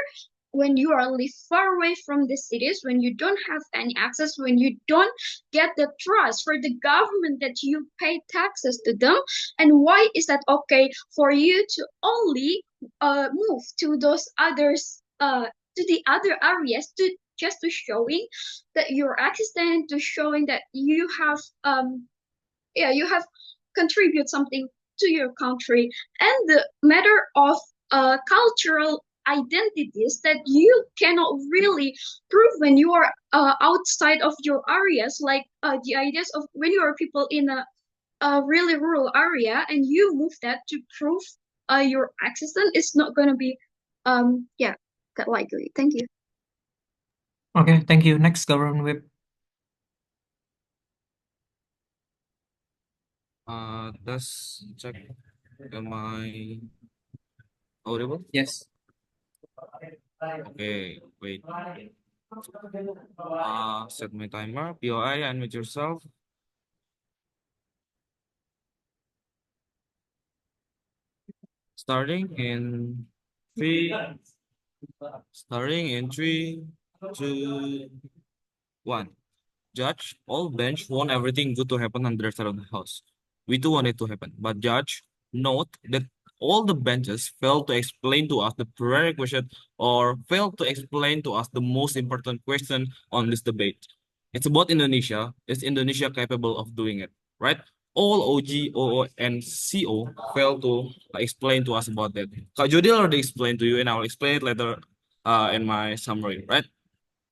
when you are live far away from the cities, when you don't have any access, when you don't get the trust for the government that you pay taxes to them. And why is that okay for you to only move to those others, to the other areas, to just to showing that you're existent, to showing that you have you have contribute something to your country. And the matter of cultural identities that you cannot really prove when you are outside of your areas, like the ideas of when you are people in a really rural area and you move that to prove your existence, is not going to be that likely. Thank you. Okay, thank you. Next, Government Whip. Does check, am I audible? Yes. Okay, wait. Set my timer. POI, unmute yourself. Starting in three. Starting in 3, 2, 1. Judge, all bench want everything good to happen on their side of the house. We do want it to happen, but judge, note that all the benches failed to explain to us the prerequisite or failed to explain to us the most important question on this debate. It's about Indonesia. Is Indonesia capable of doing it? Right? All OG, OO, and CO failed to explain to us about that. Kak Jody already explained to you, and I'll explain it later in my summary, right?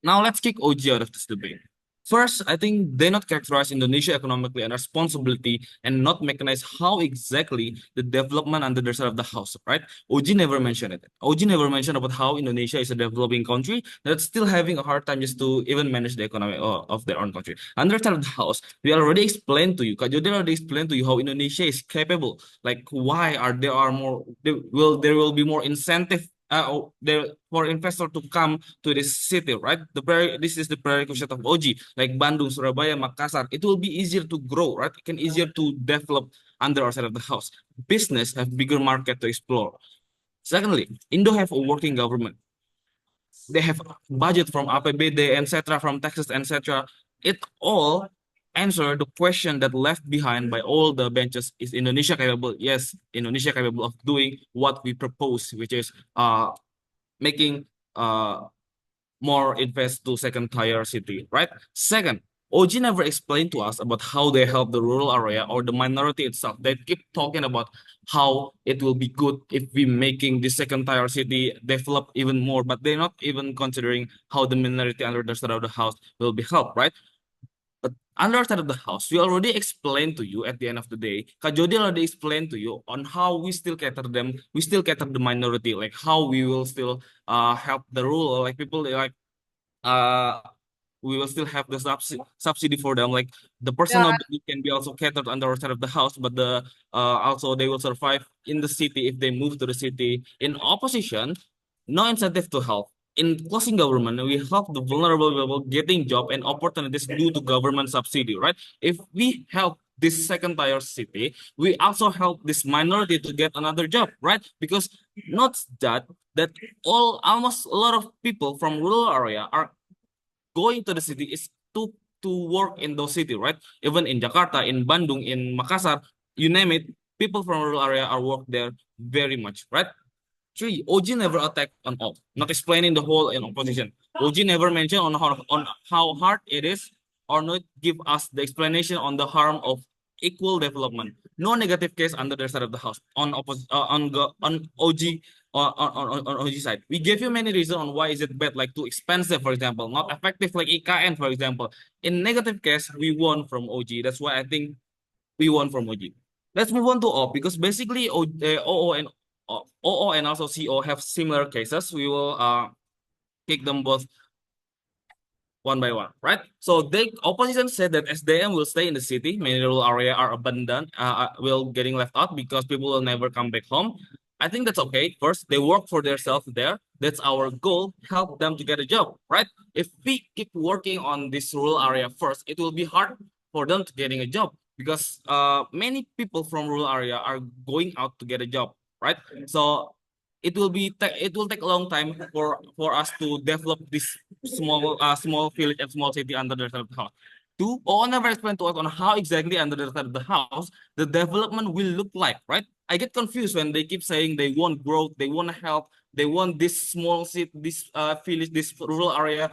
Now let's kick OG out of this debate. First, I think they not characterize Indonesia economically and responsibility and not mechanize how exactly the development under the side of the house, right? OG never mentioned it. OG never mentioned about how Indonesia is a developing country that's still having a hard time just to even manage the economy of their own country. Under the side of the house, we already explained to you, Kak Jody already explained to you how Indonesia is capable. Like why there will be more incentive there for investor to come to this city, right? This is the prerequisite of OG, like Bandung, Surabaya, Makassar. It will be easier to grow, right? It can easier to develop under our side of the house. Business have bigger market to explore. Secondly, Indo have a working government. They have budget from APBD, etc., from taxes, etc. It all answer the question that left behind by all the benches. Is Indonesia capable? Yes, Indonesia capable of doing what we propose, which is making more invest to second tier city, right? Second, OG never explained to us about how they help the rural area or the minority itself. They keep talking about how it will be good if we making the second tier city develop even more, but they're not even considering how the minority under the side of the house will be helped, right? But under side of the house, we already explained to you at the end of the day. Kak Jody already explained to you on how we still cater them, we still cater the minority, like how we will still help the rural, like people like uh we will still have the subsidy for them. Like the personal budget can be also catered under our side of the house, but also they will survive in the city if they move to the city. In opposition, no incentive to help. In closing government, we help the vulnerable people getting job and opportunities due to government subsidy, right? If we help this second tier city, we also help this minority to get another job, right? Because not that almost a lot of people from rural area are going to the city is to work in those city, right? Even in Jakarta, in Bandung, in Makassar, you name it, people from rural area are work there very much, right? Three, OG never attacked on all, not explaining the whole in opposition. OG never mentioned on how hard it is or not give us the explanation on the harm of equal development. No negative case under the side of the house on OG on OG side. We gave you many reasons on why is it bad, like too expensive, for example, not effective like IKN, for example. In negative case, we won from OG. That's why I think we won from OG. Let's move on to O because basically OO and also CO have similar cases. We will take them both one by one, right? So the opposition said that SDM will stay in the city, many rural area are abandoned, will getting left out because people will never come back home. I think that's okay. First, they work for themselves there. That's our goal. Help them to get a job, right? If we keep working on this rural area first, it will be hard for them to getting a job because many people from rural area are going out to get a job, right? So it will take a long time for us to develop this small village and small city under the side of the house. Two, all never explained to us on how exactly under the side of the house the development will look like, right? I get confused when they keep saying they want growth, they want help, they want this small city, this village, this rural area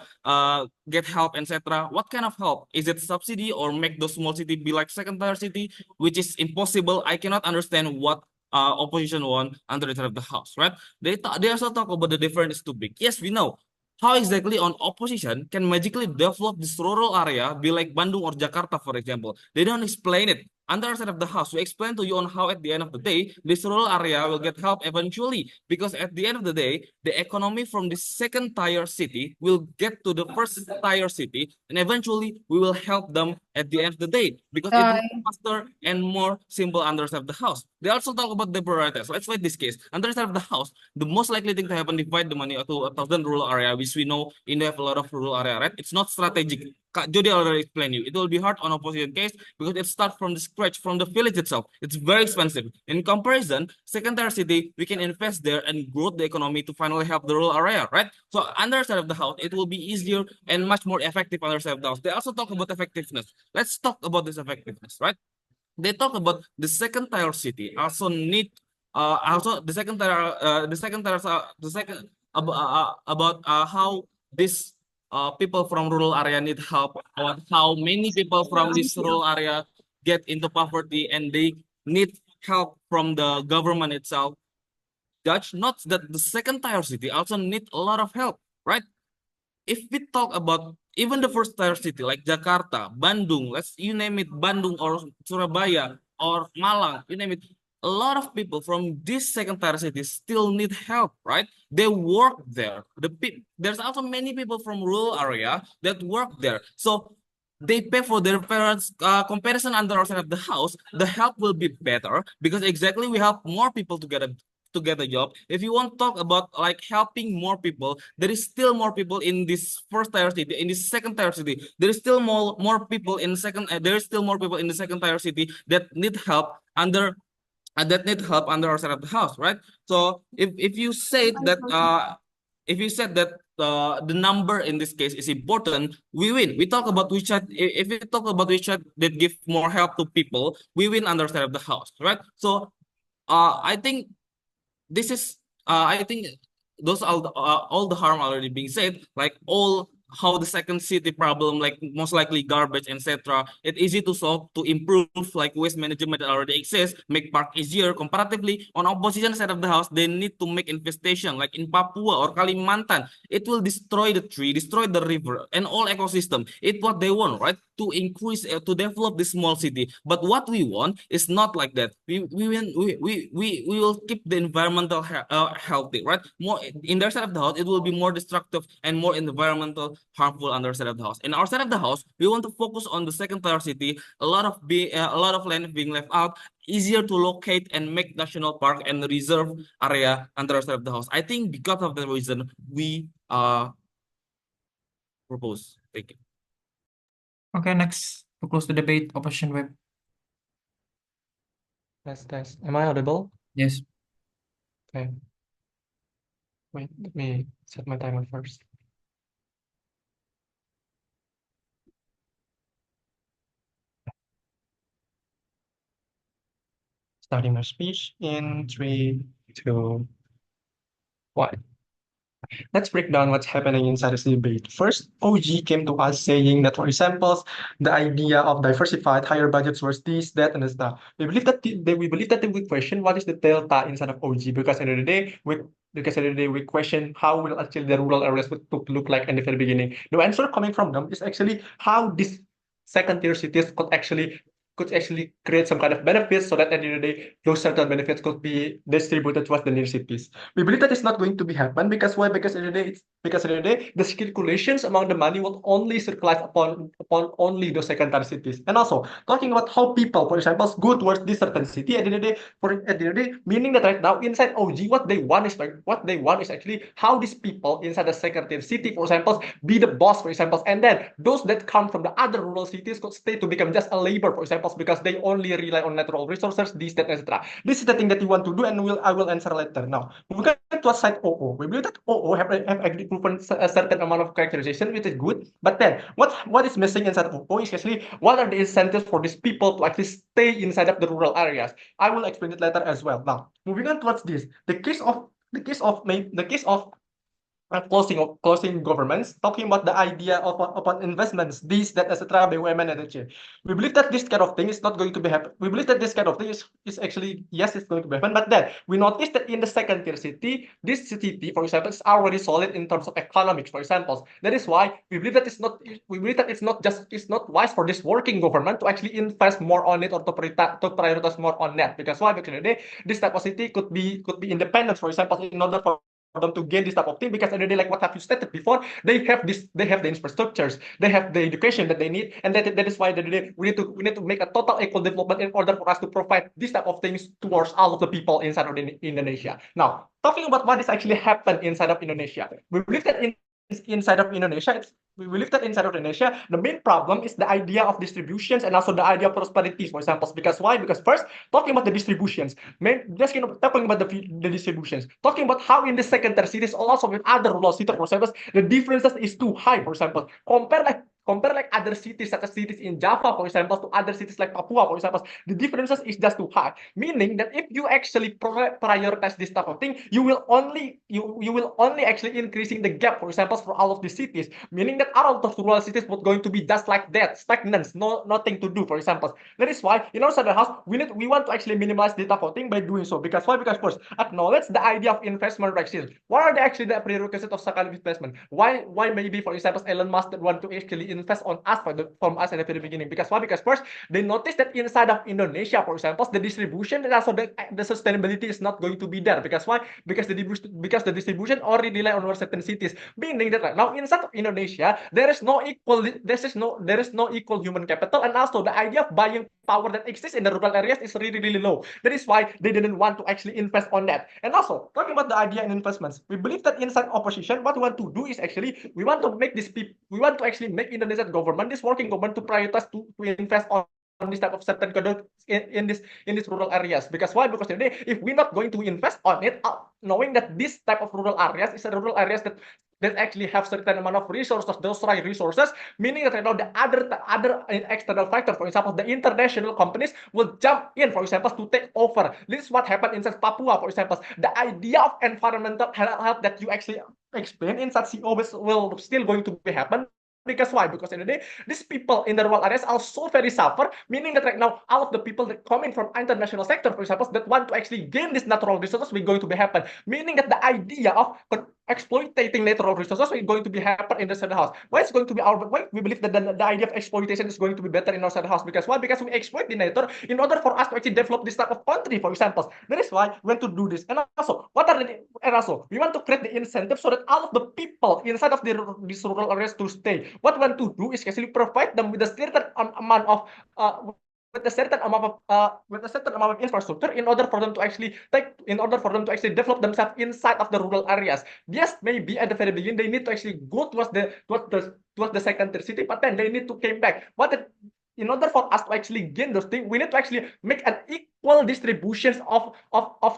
get help, etc. What kind of help? Is it subsidy or make the small city be like second tier city, which is impossible? I cannot understand what opposition want under the side of the house, right? They also talk about the difference is too big. Yes, we know. How exactly on opposition can magically develop this rural area, be like Bandung or Jakarta, for example? They don't explain it. Under the side of the house, we explain to you on how at the end of the day, this rural area will get help eventually. Because at the end of the day, the economy from the second tier city will get to the first tier city, and eventually we will help them at the end of the day because it will Right. be faster and more simple underserved the house. They also talk about the priorities. Let's find this case. Underserved the house, the most likely thing to happen, divide the money to 1,000 rural area, which we know India have a lot of rural area, right? It's not strategic. Kak Jody already explained you. It will be hard on opposition case because it starts from the scratch, from the village itself. It's very expensive. In comparison, second-tier city, we can invest there and grow the economy to finally help the rural area, right? So underside of the house, it will be easier and much more effective underside of the house. They also talk about effectiveness. Let's talk about this effectiveness, right? They talk about the second tier city also need also the second tier about how this people from rural area need help, about how many people from this rural area get into poverty and they need help from the government itself. Judge notes that the second tier city also need a lot of help, right? If we talk about even the first tier city like Jakarta, Bandung, you name it, Bandung or Surabaya or Malang, you name it, a lot of people from these second tier cities still need help, right? They work there. There's also many people from rural area that work there. So they pay for their parents comparison under outside of the house, the help will be better because exactly we help more people to get a job. If you want to talk about like helping more people, there is still more people in this first tier city, in this second tier city. There is still more people in second. There is still more people in the second tier city that need help under our side of the house, right? So if you say that the number in this case is important, we win. We talk about which side, if we talk about which side that give more help to people, we win on the side of the house, right? So I think this is I think those all the harm already being said, like all how the second city problem, like most likely garbage, etc. It's easy to solve to improve like waste management that already exists, make park easier. Comparatively, on opposition side of the house, they need to make infestation like in Papua or Kalimantan. It will destroy the tree, destroy the river, and all ecosystem. It's what they want, right? To increase to develop this small city. But what we want is not like that. We will keep the environmental healthy, right? More in their side of the house, it will be more destructive and more environmental harmful on their side of the house. In our side of the house, we want to focus on the second tier city. A lot of land being left out, easier to locate and make national park and reserve area on the side of the house. I think because of the reason we propose. Thank you. Okay, next to close the debate, opposition web. Test. Am I audible? Yes. Okay. Wait, let me set my timer first. Starting my speech in 3, 2, 1. Let's break down what's happening inside this debate. First, OG came to us saying that, for example, the idea of diversified higher budgets was this, that, and stuff. We believe that they would question what is the delta inside of OG, because at the end of the day, we question how will actually the rural areas would look like in the very beginning. The answer coming from them is actually how these second-tier cities could actually create some kind of benefits, so that at the end of the day, those certain benefits could be distributed towards the near cities. We believe that it's not going to be happen because why? Because at the end of the day, the circulations among the money will only circulate upon only those secondary cities. And also talking about how people, for example, go towards this certain city at the end of the day, meaning that right now inside OG, what they want is actually how these people inside the secondary city, for example, be the boss, for example, and then those that come from the other rural cities could stay to become just a labor, for example, because they only rely on natural resources, this, that, etc. This is the thing that you want to do, and I will answer later. Now, moving on to side OO, we believe that OO have actually proven a certain amount of characterization, which is good. But then, what is missing inside OO is actually what are the incentives for these people to actually stay inside of the rural areas. I will explain it later as well. Now, moving on towards this, the case of closing governments, talking about the idea of upon investments, these, that, etc., BUMN, etc. We believe that this kind of thing is not going to be happen. We believe that this kind of thing is actually, yes, it's going to be happen. But then we notice that in the second tier city, this city, for example, is already solid in terms of economics, for example. That is why we believe that it's not wise for this working government to actually invest more on it or to prioritize more on that. Because why? Because this type of city could be independent, for example, in order for them to gain this type of thing, because at the end of the day, like what have you stated before, they have the infrastructures, they have the education that they need, and that is why we need to make a total equal development in order for us to provide this type of things towards all of the people inside of Indonesia. Now, talking about what is actually happened inside of Indonesia, we believe that inside of Indonesia, the main problem is the idea of distributions and also the idea of prosperity, for example. Because why? Because first, talking about the distributions, talking about the distributions, talking about how in the secondary cities, also with other rural cities, for example, the differences is too high, for example. Compare like other cities, such as cities in Java, for example, to other cities like Papua, for example, the differences is just too high. Meaning that if you actually prioritize this type of thing, you will only actually increasing the gap, for example, for all of the cities. Meaning that all of the rural cities would going to be just like that, stagnant, nothing to do, for example. That is why in our Center House we want to actually minimize this type of thing by doing so. Because why? Because first, acknowledge the idea of investment practices. What are actually the prerequisites of such investment? Why maybe, for example, Elon Musk want to actually invest on us from us at the very beginning? Because why? Because first, they noticed that inside of Indonesia, for example, the distribution and also the sustainability is not going to be there. Because why? Because the distribution already rely on certain cities. Meaning that right now inside of Indonesia, there is no equal human capital, and also the idea of buying power that exists in the rural areas is really low. That is why they didn't want to actually invest on that. And also talking about the idea and investments, we believe that inside opposition, what we want to do is actually we want to actually make Indonesian government, this working government, to prioritize to invest on this type of certain in these rural areas. Because why? Because today, if we're not going to invest on it, knowing that this type of rural areas is a rural areas that actually have certain amount of resources, those right resources, meaning that right now the other external factor, for example, the international companies will jump in, for example, to take over. This is what happened in Papua, for example. The idea of environmental health that you actually explain in such CO will still going to be happen. Because why? Because in the day, these people in the rural areas are so very suffer, meaning that right now, all of the people that coming from international sector, for example, that want to actually gain these natural resources will going to be happen. Meaning that the idea of exploiting natural resources is going to be happen in the Center House. Why we believe that the idea of exploitation is going to be better in our Center House? Because why? Because we exploit the nature in order for us to actually develop this type of country, for example. That is why we want to do this. And also, we want to create the incentive so that all of the people inside of these rural areas to stay. What we want to do is actually provide them with a certain amount of with a certain amount of infrastructure in order for them to actually develop themselves inside of the rural areas. Yes, maybe at the very beginning they need to actually go towards the secondary city, but then they need to came back. In order for us to actually gain those things, we need to actually make an equal distributions of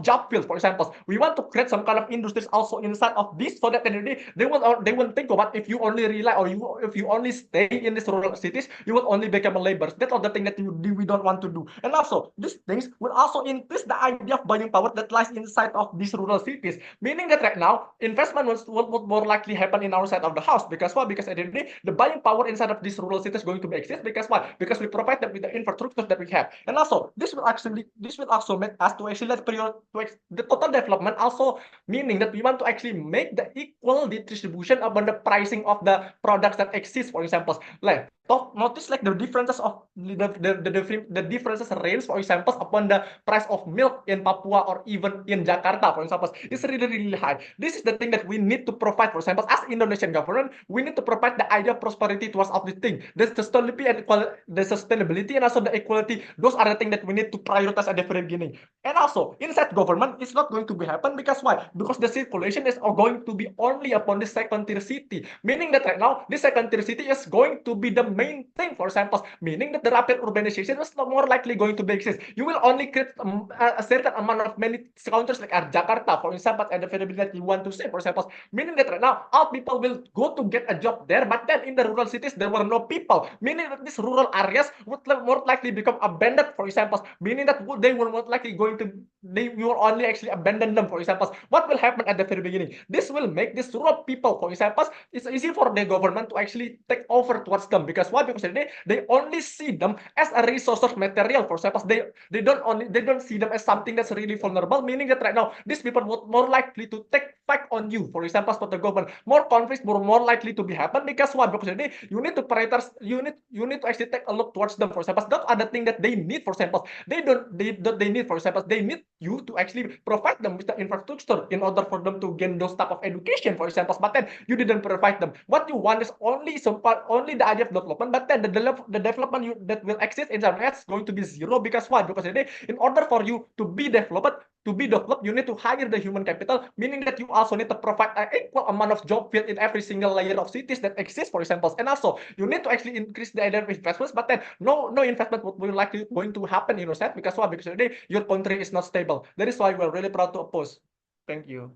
job fields. For example, we want to create some kind of industries also inside of this, so that they will think about, if you only rely or if you only stay in these rural cities, you will only become a labor. That's all the thing that we don't want to do. And also, these things will also increase the idea of buying power that lies inside of these rural cities. Meaning that right now, investment will more likely happen in our side of the house. Because why? Because at the end of the day, the buying power inside of these rural cities is going to be exist. Because why? Because we provide them with the infrastructure that we have. And also, this will also make us to actually the total development, also meaning that we want to actually make the equal distribution upon the pricing of the products that exist. For example, like notice like the differences of the differences range, for example, upon the price of milk in Papua or even in Jakarta, for example, is really high. This is the thing that we need to provide. For example, as Indonesian government, we need to provide the idea of prosperity towards all the thing. The sustainability and also the equality. Those are the things that we need to prioritize at the very beginning. And also, inside government, it's not going to be happen. Because why? Because the circulation is going to be only upon the second-tier city. Meaning that right now, the second-tier city is going to be the main thing, for example, meaning that the rapid urbanization is more likely going to be exist. You will only create a certain amount of many countries like Jakarta, for example, at the very beginning that you want to say, for example, meaning that right now, all people will go to get a job there, but then in the rural cities, there were no people, meaning that these rural areas would more likely become abandoned, for example, meaning that they will not likely they will only actually abandon them, for example. What will happen at the very beginning? This will make these rural people, for example, it's easy for the government to actually take over towards them. Because why? Because they only see them as a resource of material, for example. They don't see them as something that's really vulnerable, meaning that right now, these people would more likely to take fight on you, for example, for the government. More conflicts were more likely to be happen. Because why? Because you need to prioritize, you need to actually take a look towards them, for example. That are the thing that they need, for example. They need you to actually provide them with the infrastructure in order for them to gain those type of education, for example. But then you didn't provide them. What you want is only the idea of development, but then the development that will exist in China is going to be zero. Because why? Because in order for you to be developed, you need to hire the human capital, meaning that you also need to provide an equal amount of job field in every single layer of cities that exist, for example. And also, you need to actually increase the idea of investments, but then no investment will likely going to happen in your state. Because why? Because today your country is not stable. That is why we're really proud to oppose. Thank you.